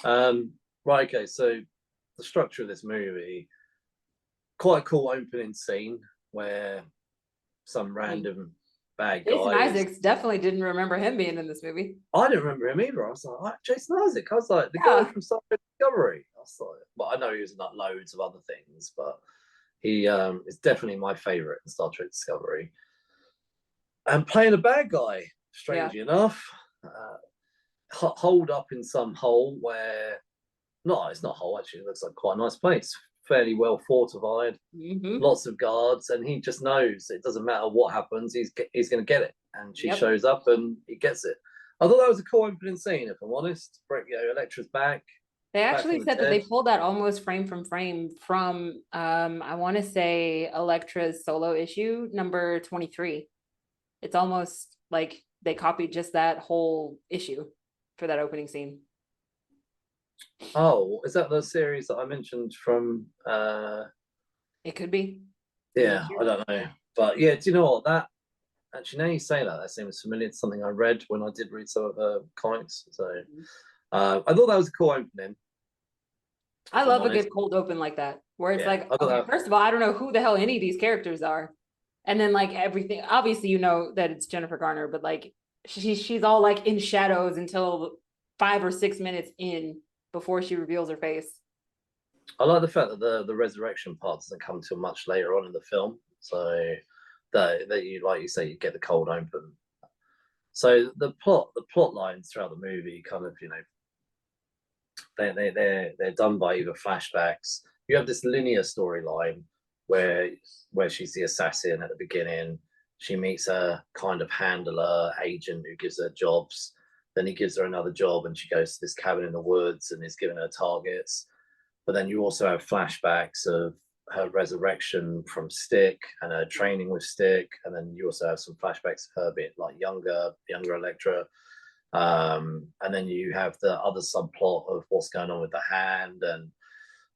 Speaker 8: Right, okay, so the structure of this movie, quite a cool opening scene where some random bad guy.
Speaker 6: Jason Isaacs definitely didn't remember him being in this movie.
Speaker 8: I didn't remember him either. I was like, Jason Isaac. I was like, the guy from Star Trek Discovery. I was like, well, I know he was in like loads of other things, but he is definitely my favorite in Star Trek Discovery. And playing a bad guy, strangely enough, holed up in some hole where, no, it's not a hole, actually. It looks like quite a nice place. Fairly well fortified, lots of guards, and he just knows it doesn't matter what happens, he's going to get it. And she shows up and he gets it. I thought that was a cool opening scene, if I'm honest. Elektra's back.
Speaker 6: They actually said that they pulled that almost frame from I want to say Elektra's solo issue number 23. It's almost like they copied just that whole issue for that opening scene.
Speaker 8: Oh, is that the series that I mentioned from
Speaker 6: It could be.
Speaker 8: Yeah, I don't know. But yeah, do you know what? That actually, now you say that seems familiar to something I read when I did read some of her comics. So I thought that was a cool opening.
Speaker 6: I love a good cold open like that, where it's like, okay, first of all, I don't know who the hell any of these characters are. And then like everything, obviously you know that it's Jennifer Garner, but like she's all like in shadows until 5 or 6 minutes in before she reveals her face.
Speaker 8: I like the fact that the resurrection part doesn't come till much later on in the film. So that you, like you say, you get the cold open. So the plot lines throughout the movie kind of, you know, they're done by either flashbacks. You have this linear storyline where she's the assassin at the beginning. She meets a kind of handler agent who gives her jobs. Then he gives her another job and she goes to this cabin in the woods and is giving her targets. But then you also have flashbacks of her resurrection from Stick and her training with Stick. And then you also have some flashbacks of her being like younger Elektra. And then you have the other subplot of what's going on with the hand and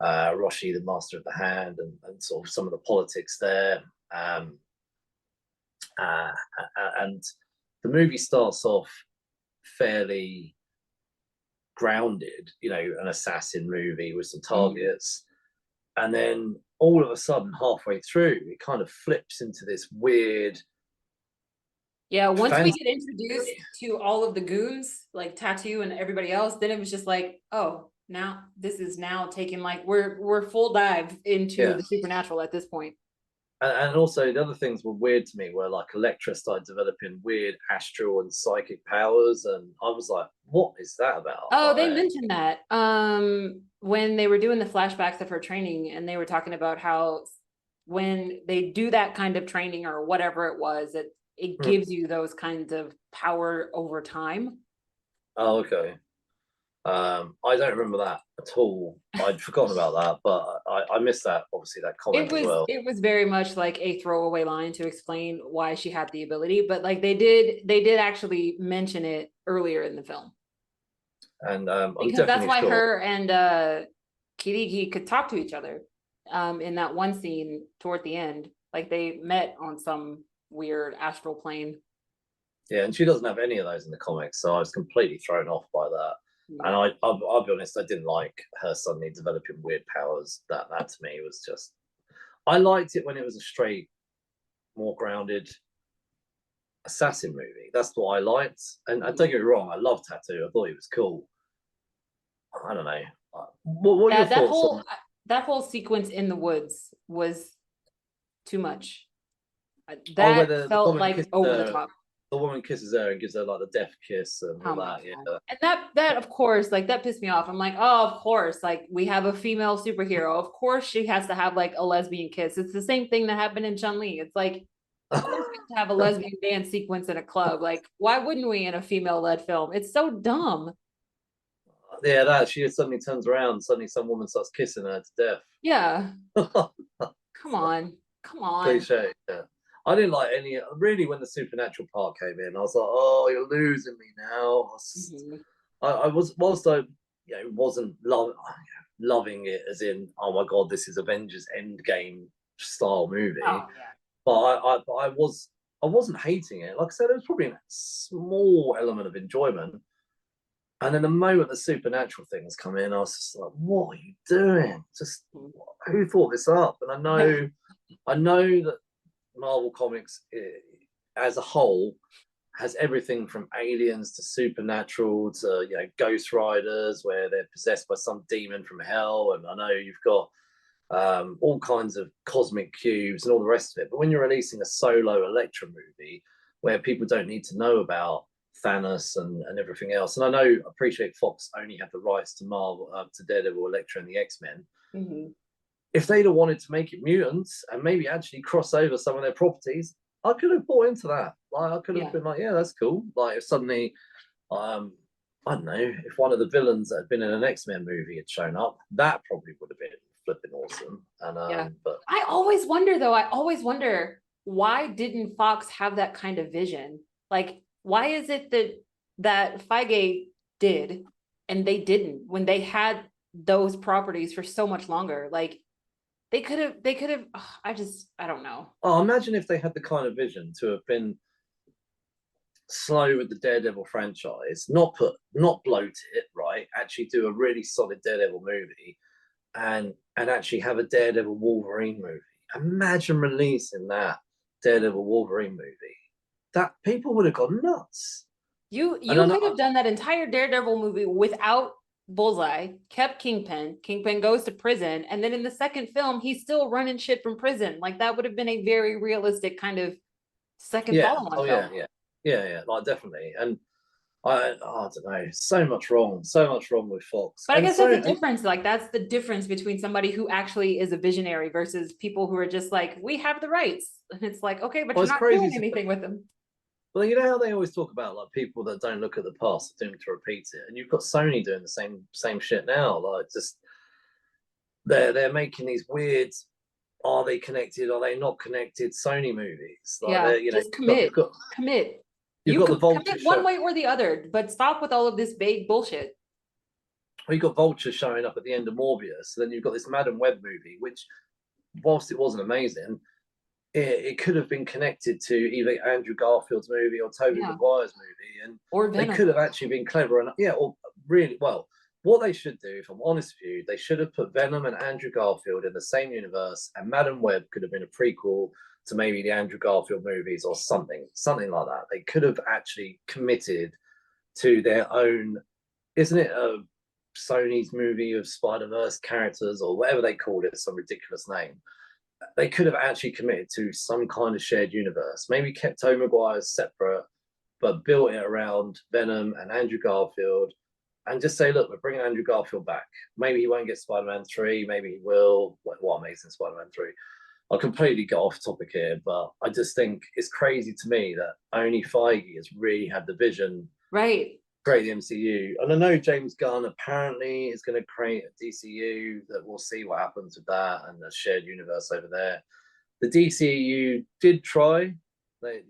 Speaker 8: Roshi, the master of the hand, and sort of some of the politics there. And the movie starts off fairly grounded, you know, an assassin movie with some targets. And then all of a sudden, halfway through, it kind of flips into this weird.
Speaker 6: Yeah, once we get introduced to all of the goons, like Tattoo and everybody else, then it was just like, oh, now this is now taking like we're full dive into the supernatural at this point.
Speaker 8: And also the other things were weird to me were like Elektra started developing weird astral and psychic powers, and I was like, what is that about?
Speaker 6: Oh, they mentioned that when they were doing the flashbacks of her training, and they were talking about how when they do that kind of training or whatever it was, it gives you those kinds of power over time.
Speaker 8: Oh, okay. I don't remember that at all. I'd forgotten about that, but I missed that, obviously, that comment as well.
Speaker 6: It was very much like a throwaway line to explain why she had the ability, but like they did actually mention it earlier in the film.
Speaker 8: And
Speaker 6: because that's why her and Kirigi could talk to each other in that one scene toward the end. Like they met on some weird astral plane.
Speaker 8: Yeah, and she doesn't have any of those in the comics, so I was completely thrown off by that. And I'll be honest, I didn't like her suddenly developing weird powers. That to me was just, I liked it when it was a straight, more grounded assassin movie. That's what I liked. And don't get me wrong, I love Tattoo. I thought he was cool. I don't know. What are your thoughts on
Speaker 6: that whole sequence in the woods was too much. That felt like over the top.
Speaker 8: The woman kisses her and gives her like the death kiss and all that. Yeah.
Speaker 6: And that of course, like that pissed me off. I'm like, oh, of course, like we have a female superhero. Of course she has to have like a lesbian kiss. It's the same thing that happened in Chun-Li. It's like, of course we have to have a lesbian dance sequence in a club. Like, why wouldn't we in a female-led film? It's so dumb.
Speaker 8: Yeah, that she suddenly turns around, suddenly some woman starts kissing her to death.
Speaker 6: Yeah. Come on.
Speaker 8: Cliche, yeah. I didn't like any, really, when the supernatural part came in, I was like, oh, you're losing me now. I was, whilst I wasn't loving it as in, oh my God, this is Avengers Endgame style movie. Oh, yeah. But I wasn't hating it. Like I said, there was probably a small element of enjoyment. And then the moment the supernatural things come in, I was just like, what are you doing? Just, who thought this up? And I know that Marvel Comics as a whole has everything from aliens to supernatural to Ghost Riders, where they're possessed by some demon from hell, and I know you've got all kinds of cosmic cubes and all the rest of it. But when you're releasing a solo Elektra movie where people don't need to know about Thanos and everything else, and I appreciate Fox only have the rights to Marvel, to Daredevil, Elektra, and the X-Men.
Speaker 6: Mm-hmm. If
Speaker 8: they'd have wanted to make it mutants and maybe actually cross over some of their properties, I could have bought into that. Like, I could have been like, yeah, that's cool. Like, if suddenly, I don't know, if one of the villains that had been in an X-Men movie had shown up, that probably would have been flipping awesome. And but
Speaker 6: I always wonder, why didn't Fox have that kind of vision? Like, why is it that Feige did and they didn't when they had those properties for so much longer? Like, they could have I don't know.
Speaker 8: Oh, imagine if they had the kind of vision to have been slow with the Daredevil franchise, not bloat it, right? Actually do a really solid Daredevil movie and actually have a Daredevil Wolverine movie. Imagine releasing that Daredevil Wolverine movie. That people would have gone nuts.
Speaker 6: You could have done that entire Daredevil movie without Bullseye, kept Kingpin goes to prison, and then in the second film he's still running shit from prison. Like, that would have been a very realistic kind of second follow-on film.
Speaker 8: Yeah, like, definitely. And I don't know, so much wrong with Fox.
Speaker 6: But I guess that's the difference. Like, that's the difference between somebody who actually is a visionary versus people who are just like, we have the rights, and it's like, okay, but you're not doing anything with them.
Speaker 8: Well, you know how they always talk about, like, people that don't look at the past are doomed to repeat it, and you've got Sony doing the same shit now. Like, just they're making these weird, are they connected, are they not connected Sony movies? Like,
Speaker 6: just commit.
Speaker 8: You've got the Vulture
Speaker 6: commit one way or the other, but stop with all of this vague bullshit.
Speaker 8: Well, you've got Vulture showing up at the end of Morbius, then you've got this Madam Web movie, which, whilst it wasn't amazing, it could have been connected to either Andrew Garfield's movie or Tobey Maguire's movie,
Speaker 6: or
Speaker 8: they could have actually been clever enough. Yeah, or really, well, what they should do, if I'm honest with you, they should have put Venom and Andrew Garfield in the same universe, and Madam Web could have been a prequel to maybe the Andrew Garfield movies or something like that. They could have actually committed to their own, isn't it Sony's movie of Spider-Verse characters or whatever they called it, some ridiculous name. They could have actually committed to some kind of shared universe, maybe kept Tobey Maguire separate, but built it around Venom and Andrew Garfield, and just say, look, we're bringing Andrew Garfield back. Maybe he won't get Spider-Man 3, maybe he will. What Amazing Spider-Man 3. I'll completely get off topic here, but I just think it's crazy to me that only Feige has really had the vision,
Speaker 6: right,
Speaker 8: create the MCU. And I know James Gunn apparently is going to create a DCU, that we'll see what happens with that and the shared universe over there. The DCU did try, but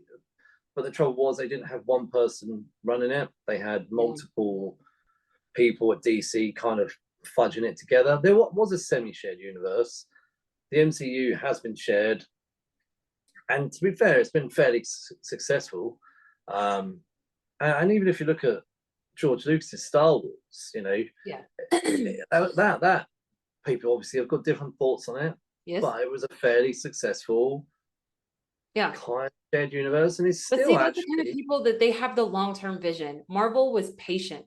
Speaker 8: the trouble was they didn't have one person running it. They had multiple people at DC kind of fudging it together. There was a semi-shared universe. The MCU has been shared, and to be fair, it's been fairly successful. And even if you look at George Lucas's Star Wars, that people obviously have got different thoughts on it.
Speaker 6: Yes.
Speaker 8: But it was a fairly successful kind of shared universe, and it's still
Speaker 6: the kind of people that they have the long-term vision. Marvel was patient.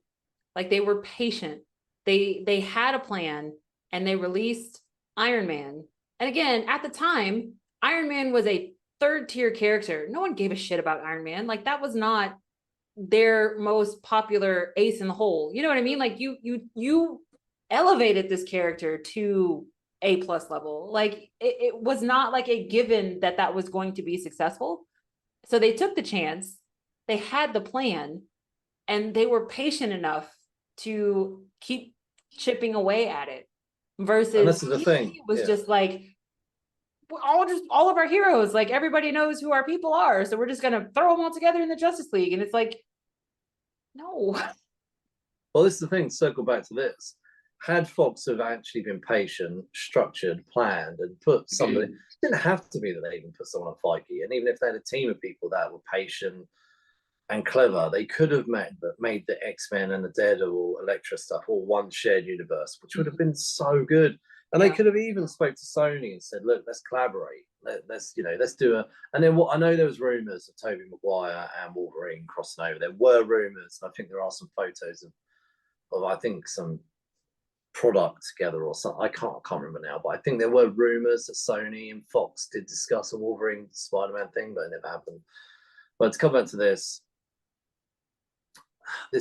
Speaker 6: Like, they were patient. They had a plan, and they released Iron Man. And again, at the time, Iron Man was a third-tier character. No one gave a shit about Iron Man. Like, that was not their most popular ace in the hole. You know what I mean? Like, you elevated this character to A+ level. Like, it was not like a given that was going to be successful. So they took the chance. They had the plan, and they were patient enough to keep chipping away at it. Versus,
Speaker 8: and this is the thing,
Speaker 6: it was just like, all of our heroes, like, everybody knows who our people are, so we're just gonna throw them all together in the Justice League. And it's like, no.
Speaker 8: Well, this is the thing, circle back to this. Had Fox have actually been patient, structured, planned, and put somebody, it didn't have to be that they even put someone on Feige, and even if they had a team of people that were patient and clever, they could have made the X-Men and the Daredevil, Elektra stuff all one shared universe, which would have been so good. And they could have even spoke to Sony and said, look, let's collaborate. Let's do a. And then what I know there was rumors of Tobey Maguire and Wolverine crossing over. There were rumors. I think there are some photos of I think some product together or something. I can't remember now, but I think there were rumors that Sony and Fox did discuss a Wolverine Spider-Man thing, but it never happened. But to come back to this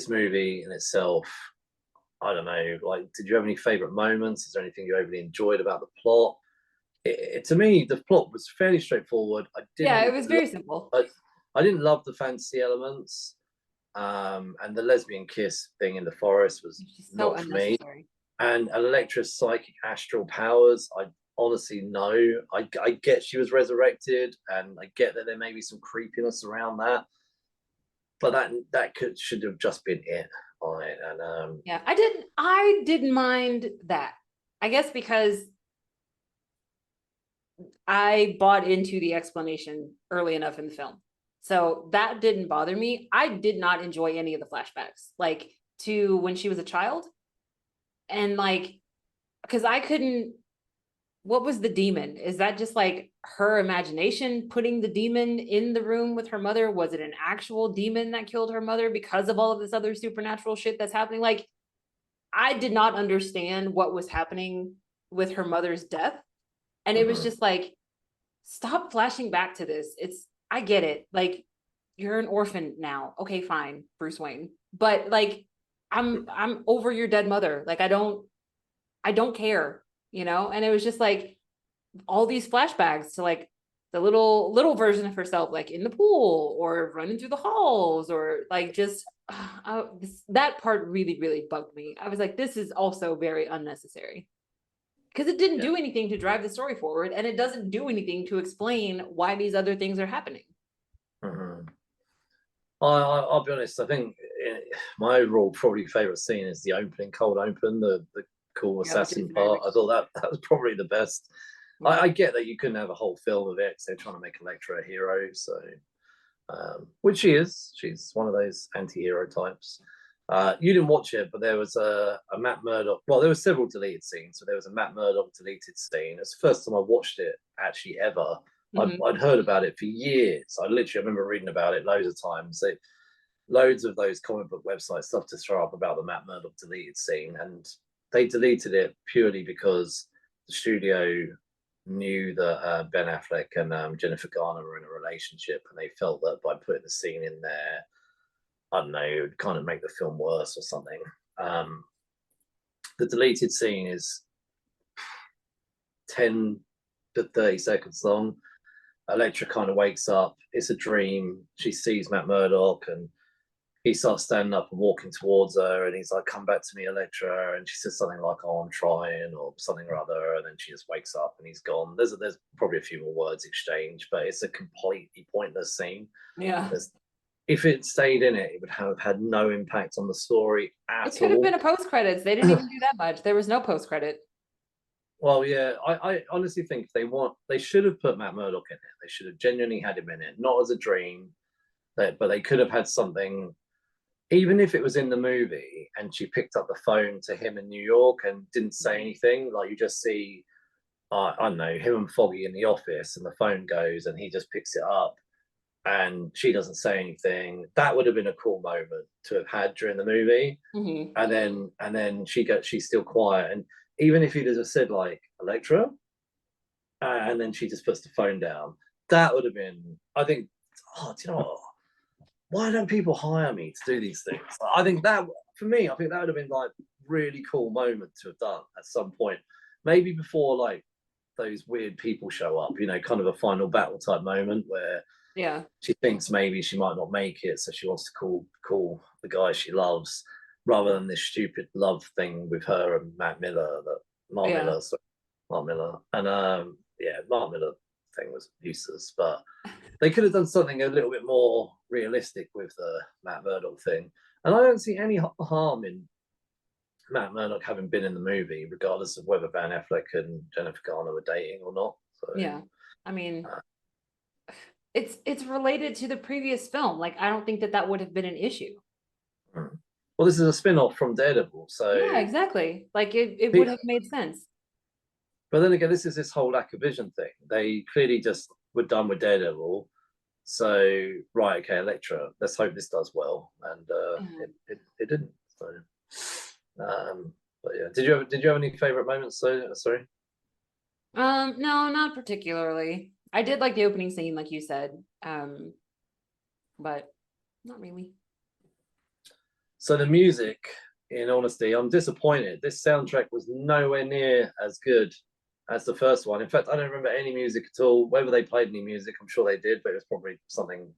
Speaker 8: movie in itself, I don't know, like, did you have any favorite moments? Is there anything you overly enjoyed about the plot? To me, the plot was fairly straightforward.
Speaker 6: It was very simple.
Speaker 8: I didn't love the fantasy elements, and the lesbian kiss thing in the forest was not for me. And Elektra's psychic astral powers, I honestly know. I get she was resurrected, and I get that there may be some creepiness around that, but that should have just been it. Right. And
Speaker 6: I didn't mind that. I guess because I bought into the explanation early enough in the film. So that didn't bother me. I did not enjoy any of the flashbacks, like to when she was a child. And like, because I couldn't, what was the demon? Is that just like her imagination putting the demon in the room with her mother? Was it an actual demon that killed her mother because of all of this other supernatural shit that's happening? Like, I did not understand what was happening with her mother's death. And it was just like, stop flashing back to this. I get it. Like, you're an orphan now. Okay, fine, Bruce Wayne. But like, I'm over your dead mother. Like, I don't care, you know? And it was just like all these flashbacks to like the little version of herself, like in the pool or running through the halls, or like just that part really, really bugged me. I was like, this is also very unnecessary. Because it didn't do anything to drive the story forward, and it doesn't do anything to explain why these other things are happening.
Speaker 8: Mm-hmm. I'll be honest, I think my overall probably favourite scene is the opening, cold open, the cool assassin part. I thought that was probably the best. Yeah. I get that you couldn't have a whole film of it because they're trying to make Elektra a hero, so which she is. She's one of those anti-hero types. You didn't watch it, but there was a Matt Murdock. Well, there were several deleted scenes. So there was a Matt Murdock deleted scene. It's the first time I watched it actually ever. Mm-hmm. I'd heard about it for years. I remember reading about it loads of times. Loads of those comic book websites stuff to throw up about the Matt Murdock deleted scene, and they deleted it purely because the studio knew that Ben Affleck and Jennifer Garner were in a relationship, and they felt that by putting the scene in there, I don't know, it would kind of make the film worse or something. The deleted scene is 10 to 30 seconds long. Elektra kind of wakes up. It's a dream. She sees Matt Murdock, and he starts standing up and walking towards her, and he's like, "Come back to me, Elektra." And she says something like, "Oh, I'm trying," or something or other. And then she just wakes up and he's gone. There's probably a few more words exchanged, but it's a completely pointless scene.
Speaker 6: Yeah.
Speaker 8: If it stayed in it, it would have had no impact on the story at all.
Speaker 6: It could have been a post-credits. They didn't even do that much. There was no post-credit.
Speaker 8: Well, yeah, I honestly think they should have put Matt Murdock in it. They should have genuinely had him in it, not as a dream, but they could have had something, even if it was in the movie and she picked up the phone to him in New York and didn't say anything, like you just see, I don't know, him and Foggy in the office, and the phone goes and he just picks it up and she doesn't say anything. That would have been a cool moment to have had during the movie. Mm-hmm. And then she's still quiet, and even if he just said like Elektra, and then she just puts the phone down, that would have been, I think, do you know what? Why don't people hire me to do these things? I think that, for me, I think that would have been like really cool moment to have done at some point. Maybe before like those weird people show up, you know, kind of a final battle type moment where she thinks maybe she might not make it, so she wants to call the guy she loves, rather than this stupid love thing with her and Mark Miller. Mark Miller. And Mark Miller thing was useless, but they could have done something a little bit more realistic with the Matt Murdock thing. And I don't see any harm in Matt Murdock having been in the movie, regardless of whether Ben Affleck and Jennifer Garner were dating or not. So,
Speaker 6: yeah, I mean, it's related to the previous film. Like, I don't think that would have been an issue.
Speaker 8: Well, this is a spin-off from Daredevil, so
Speaker 6: yeah, exactly. Like it would have made sense.
Speaker 8: But then again, this is this whole lack of vision thing. They clearly just were done with Daredevil. So, right, okay, Elektra, let's hope this does well. And it didn't. So, but yeah, did you have any favorite moments? So, sorry.
Speaker 6: No, not particularly. I did like the opening scene, like you said, but not really.
Speaker 8: So the music, in honesty, I'm disappointed. This soundtrack was nowhere near as good as the first one. In fact, I don't remember any music at all. Whether they played any music, I'm sure they did, but it was probably something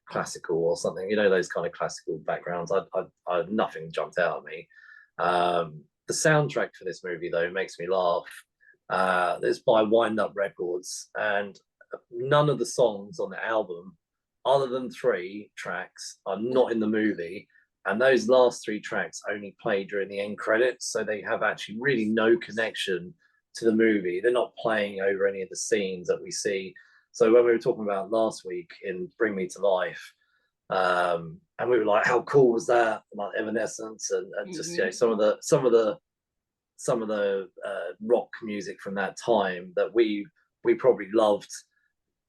Speaker 8: classical or something. You know, those kind of classical backgrounds. Nothing jumped out at me. The soundtrack for this movie, though, makes me laugh. It's by Wind Up Records, and none of the songs on the album, other than 3 tracks, are not in the movie. And those last 3 tracks only play during the end credits, so they have actually really no connection to the movie. They're not playing over any of the scenes that we see. So when we were talking about last week in Bring Me to Life, and we were like, how cool was that? Like Evanescence and just some of the rock music from that time that we probably loved.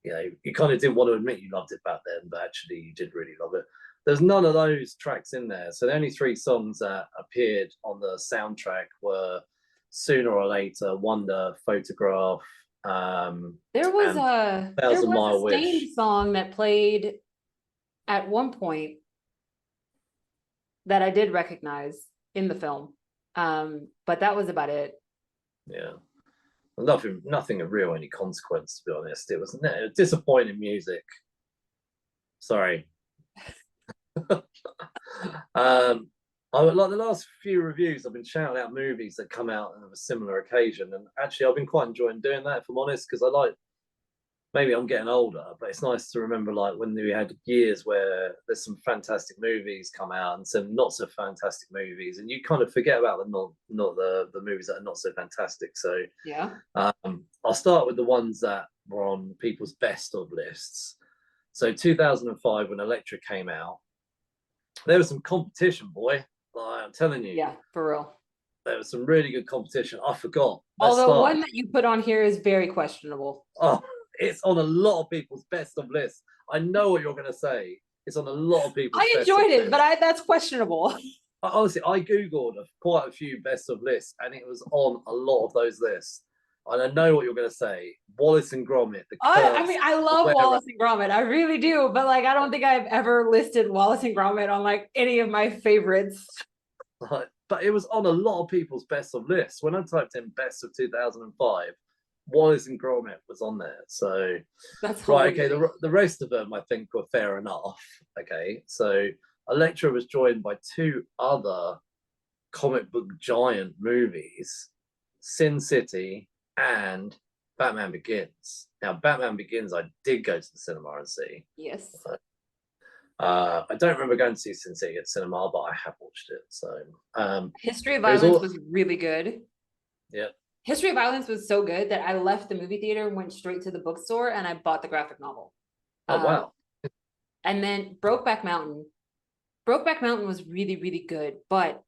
Speaker 8: You know, you kind of didn't want to admit you loved it back then, but actually you did really love it. There's none of those tracks in there. So the only 3 songs that appeared on the soundtrack were Sooner or Later, Wonder, Photograph.
Speaker 6: There was a
Speaker 8: Mile Wish.
Speaker 6: Staind song that played at one point that I did recognize in the film. But that was about it. Yeah.
Speaker 8: Nothing of real any consequence, to be honest. It was disappointing music. Sorry. I would like the last few reviews. I've been shouting out movies that come out on a similar occasion, and actually, I've been quite enjoying doing that. If I'm honest, because I like. Maybe I'm getting older, but it's nice to remember, like when we had years where there's some fantastic movies come out and some not so fantastic movies, and you kind of forget about the the movies that are not so fantastic. So
Speaker 6: yeah,
Speaker 8: I'll start with the ones that were on people's best of lists. So 2005, when Elektra came out, there was some competition, boy. Like, I'm telling you.
Speaker 6: Yeah, for real.
Speaker 8: There was some really good competition. I forgot.
Speaker 6: Although one that you put on here is very questionable.
Speaker 8: Oh, it's on a lot of people's best of lists. I know what you're going to say. It's on a lot of people's
Speaker 6: I enjoyed it, but that's questionable.
Speaker 8: Honestly, I Googled quite a few best of lists, and it was on a lot of those lists. And I know what you're going to say. Wallace and Gromit.
Speaker 6: I love Wallace and Gromit. I really do. But like, I don't think I've ever listed Wallace and Gromit on like any of my favorites.
Speaker 8: But it was on a lot of people's best of lists. When I typed in best of 2005, Wallace and Gromit was on there. So
Speaker 6: that's
Speaker 8: right. Okay, the rest of them I think were fair enough. Okay, so Elektra was joined by 2 other comic book giant movies, Sin City and Batman Begins. Now, Batman Begins, I did go to the cinema and see.
Speaker 6: Yes.
Speaker 8: I don't remember going to see Sin City at cinema, but I have watched it. So
Speaker 6: History of Violence was really good.
Speaker 8: Yeah.
Speaker 6: History of Violence was so good that I left the movie theater and went straight to the bookstore and I bought the graphic novel.
Speaker 8: Oh, wow.
Speaker 6: And then Brokeback Mountain. Brokeback Mountain was really, really good, but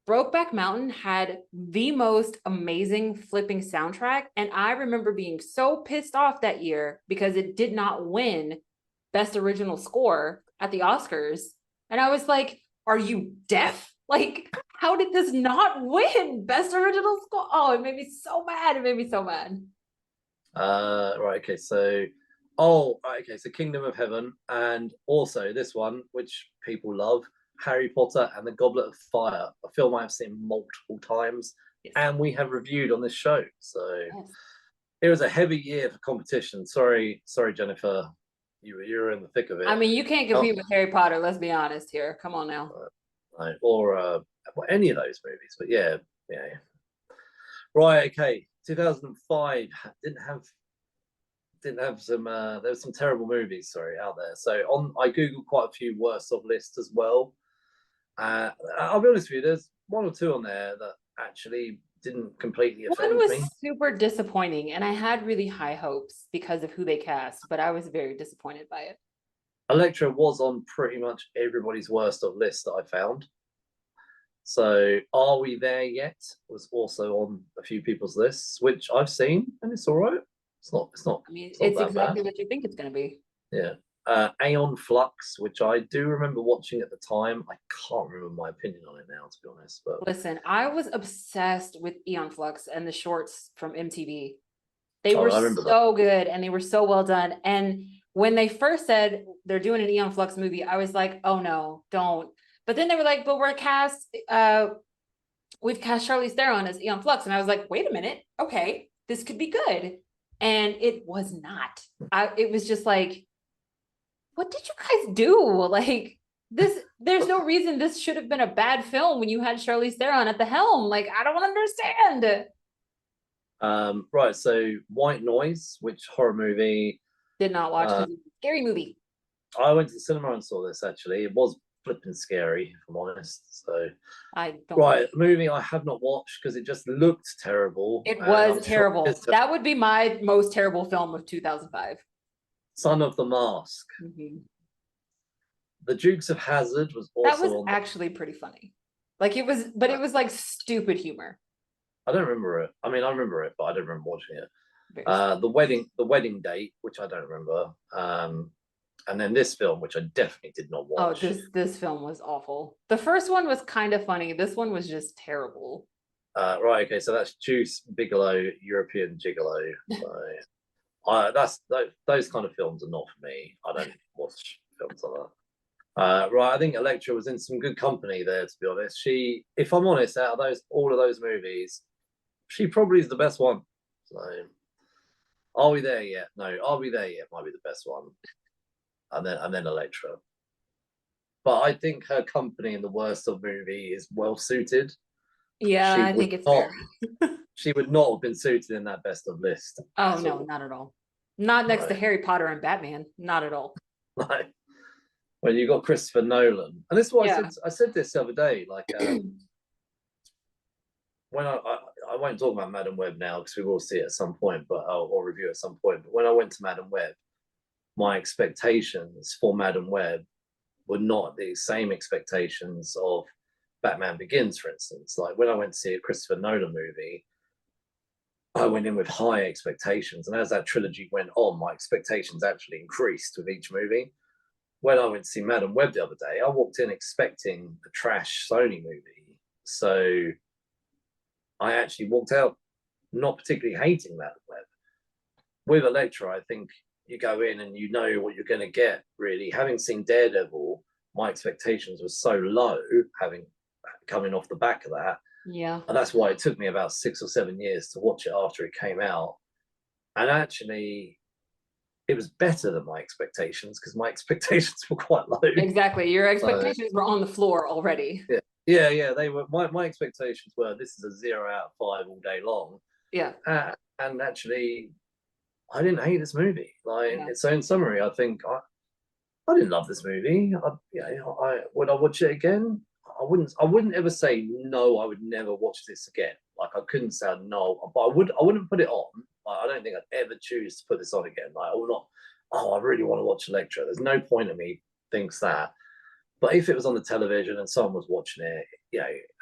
Speaker 6: Brokeback Mountain had the most amazing flipping soundtrack. And I remember being so pissed off that year because it did not win Best Original Score at the Oscars. And I was like, are you deaf? Like, how did this not win Best Original Score? Oh, it made me so mad. It made me so mad.
Speaker 8: Right, okay, so Kingdom of Heaven, and also this one, which people love, Harry Potter and the Goblet of Fire, a film I've seen multiple times, yes, and we have reviewed on this show. So yes, it was a heavy year for competition. Sorry, Jennifer, you were in the thick of it.
Speaker 6: I mean, you can't compete with Harry Potter. Let's be honest here. Come on now.
Speaker 8: Or any of those movies, but yeah. Right, okay. 2005 didn't have some. There were some terrible movies, out there. So I googled quite a few worst of lists as well. I'll be honest with you, there's 1 or 2 on there that actually didn't completely offend me. One was
Speaker 6: super disappointing, and I had really high hopes because of who they cast, but I was very disappointed by it.
Speaker 8: Elektra was on pretty much everybody's worst of list that I found. So, Are We There Yet was also on a few people's lists, which I've seen, and it's all right. It's not.
Speaker 6: I mean,
Speaker 8: It's not
Speaker 6: it's
Speaker 8: that
Speaker 6: exactly
Speaker 8: bad.
Speaker 6: what you think it's going to be.
Speaker 8: Yeah. Aeon Flux, which I do remember watching at the time. I can't remember my opinion on it now, to be honest. But
Speaker 6: Listen, I was obsessed with Eon Flux and the shorts from MTV. They were
Speaker 8: I remember
Speaker 6: so good and they were so well done. And when they first said they're doing an Eon Flux movie, I was like, oh no, don't. But then they were like, but we've cast Charlize Theron as Eon Flux. And I was like, wait a minute, okay, this could be good. And it was not. It was just like, what did you guys do? Like this, there's no reason this should have been a bad film when you had Charlize Theron at the helm. Like, I don't understand.
Speaker 8: Right, so White Noise, which horror movie?
Speaker 6: Did not watch because it's a scary movie.
Speaker 8: I went to the cinema and saw this, actually. It was flipping scary, if I'm honest. So,
Speaker 6: I don't.
Speaker 8: Right, a movie I have not watched because it just looked terrible.
Speaker 6: It was terrible. That would be my most terrible film of 2005.
Speaker 8: Son of the Mask.
Speaker 6: Mm-hmm.
Speaker 8: The Dukes of Hazzard was also
Speaker 6: that was actually pretty funny. Like it was, but it was like stupid humor.
Speaker 8: I don't remember it. I mean, I remember it, but I don't remember watching it. The wedding date, which I don't remember. And then this film, which I definitely did not watch.
Speaker 6: Oh, this film was awful. The first one was kind of funny. This one was just terrible.
Speaker 8: Right, okay, so that's Juice Bigelow, European Gigolo. So, those kind of films are not for me. I don't watch films like that. Right, I think Elektra was in some good company there, to be honest. She, if I'm honest, out of all of those movies, she probably is the best one. So, Are We There Yet? No, Are We There Yet might be the best one. And then Elektra. But I think her company in the worst of movie is well suited.
Speaker 6: Yeah, I think it's fair.
Speaker 8: She would not have been suited in that best of list.
Speaker 6: Oh no, not at all. Not next to Harry Potter and Batman. Not at all.
Speaker 8: Right. Well, you got Christopher Nolan, and this is what I said this the other day. Like when I won't talk about Madam Web now because we will see it at some point, but I'll review it at some point. But when I went to Madam Web, my expectations for Madam Web were not the same expectations of Batman Begins, for instance. Like when I went to see a Christopher Nolan movie, I went in with high expectations, and as that trilogy went on, my expectations actually increased with each movie. When I went to see Madam Web the other day, I walked in expecting a trash Sony movie. So I actually walked out not particularly hating Madam Web. With Elektra, I think you go in and you know what you're going to get, really. Having seen Daredevil, my expectations were so low, coming off the back of that.
Speaker 6: Yeah.
Speaker 8: And that's why it took me about 6 or 7 years to watch it after it came out. And actually, it was better than my expectations because my expectations were quite low.
Speaker 6: Exactly. Your expectations were on the floor already.
Speaker 8: Yeah. They were. My expectations were this is a 0 out of 5 all day long.
Speaker 6: Yeah.
Speaker 8: And actually, I didn't hate this movie. So in summary, I think I didn't love this movie. Would I watch it again? I wouldn't ever say no. I would never watch this again. Like I couldn't say no, but I wouldn't put it on. Like, I don't think I'd ever choose to put this on again. Like I will not. Oh, I really want to watch Elektra. There's no point in me thinks that. But if it was on the television and someone was watching it,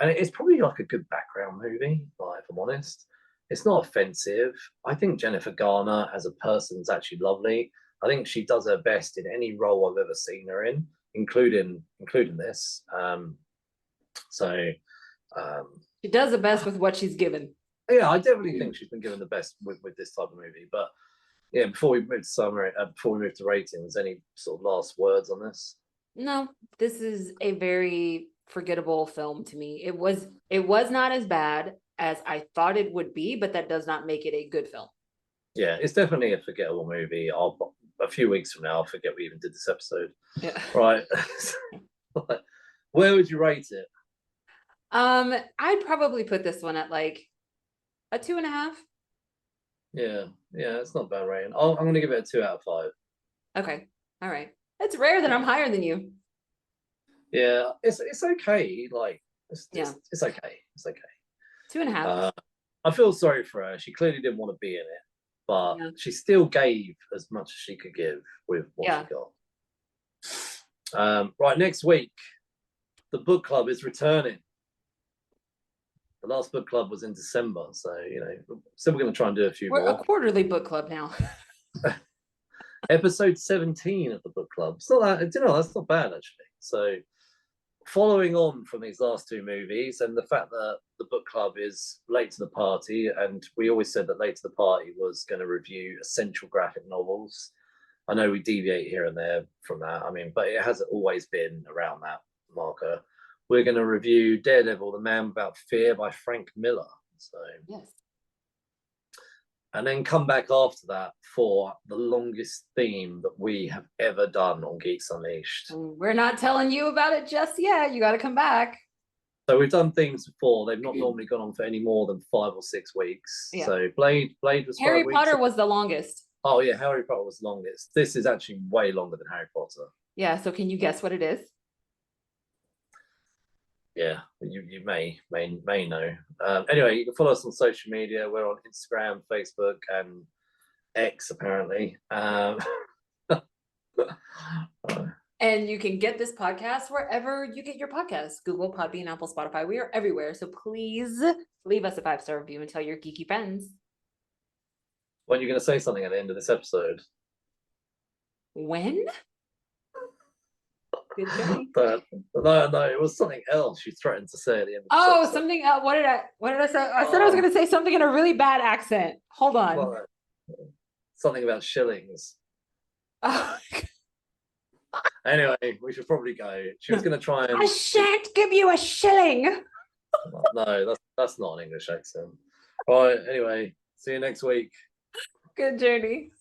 Speaker 8: and it's probably like a good background movie. Like if I'm honest, it's not offensive. I think Jennifer Garner as a person is actually lovely. I think she does her best in any role I've ever seen her in, including this.
Speaker 6: She does the best with what she's given.
Speaker 8: Yeah, I definitely think she's been given the best with this type of movie. But yeah, before we move to ratings, any sort of last words on this?
Speaker 6: No, this is a very forgettable film to me. It was not as bad as I thought it would be, but that does not make it a good film.
Speaker 8: Yeah, it's definitely a forgettable movie. A few weeks from now, I'll forget we even did this episode.
Speaker 6: Yeah.
Speaker 8: Right. Where would you rate it?
Speaker 6: I'd probably put this one at like a 2.5.
Speaker 8: Yeah, it's not a bad rating. I'm going to give it a 2 out of 5.
Speaker 6: Okay, all right. It's rare that I'm higher than you.
Speaker 8: Yeah, it's okay. Like it's okay. It's okay.
Speaker 6: 2.5.
Speaker 8: I feel sorry for her. She clearly didn't want to be in it, but she still gave as much as she could give with what she got. Right, next week, the book club is returning. The last book club was in December, so so we're going to try and do a few
Speaker 6: We're
Speaker 8: more.
Speaker 6: a quarterly book club now.
Speaker 8: Episode 17 of the book club. It's not that, that's not bad actually. So, following on from these last two movies, and the fact that the book club is late to the party, and we always said that late to the party was going to review essential graphic novels. I know we deviate here and there from that. I mean, but it hasn't always been around that marker. We're going to review Daredevil, The Man Without Fear by Frank Miller. So
Speaker 6: yes.
Speaker 8: And then come back after that for the longest theme that we have ever done on Geeks Unleashed.
Speaker 6: We're not telling you about it just yet. You got to come back.
Speaker 8: So we've done themes before. They've not normally gone on for any more than 5 or 6 weeks. Yeah. So Blade was
Speaker 6: Harry
Speaker 8: 5 weeks.
Speaker 6: Potter was the longest.
Speaker 8: Oh yeah, Harry Potter was the longest. This is actually way longer than Harry Potter.
Speaker 6: Yeah. So can you guess what it is?
Speaker 8: Yeah, you may know. Anyway, you can follow us on social media. We're on Instagram, Facebook, and X apparently.
Speaker 6: And you can get this podcast wherever you get your podcasts: Google, Podbean, Apple, Spotify. We are everywhere. So please leave us a 5-star review and tell your geeky friends.
Speaker 8: When are you going to say something at the end of this episode?
Speaker 6: When? Good journey.
Speaker 8: No, it was something else you threatened to say at the end.
Speaker 6: Of the something else. What did I say? I said I was going to say something in a really bad accent. Hold on.
Speaker 8: Well, something about shillings.
Speaker 6: Oh.
Speaker 8: Anyway, we should probably go. She was going to try and.
Speaker 6: I shan't give you a shilling.
Speaker 8: No, that's not an English accent. All right. Anyway, see you next week.
Speaker 6: Good journey.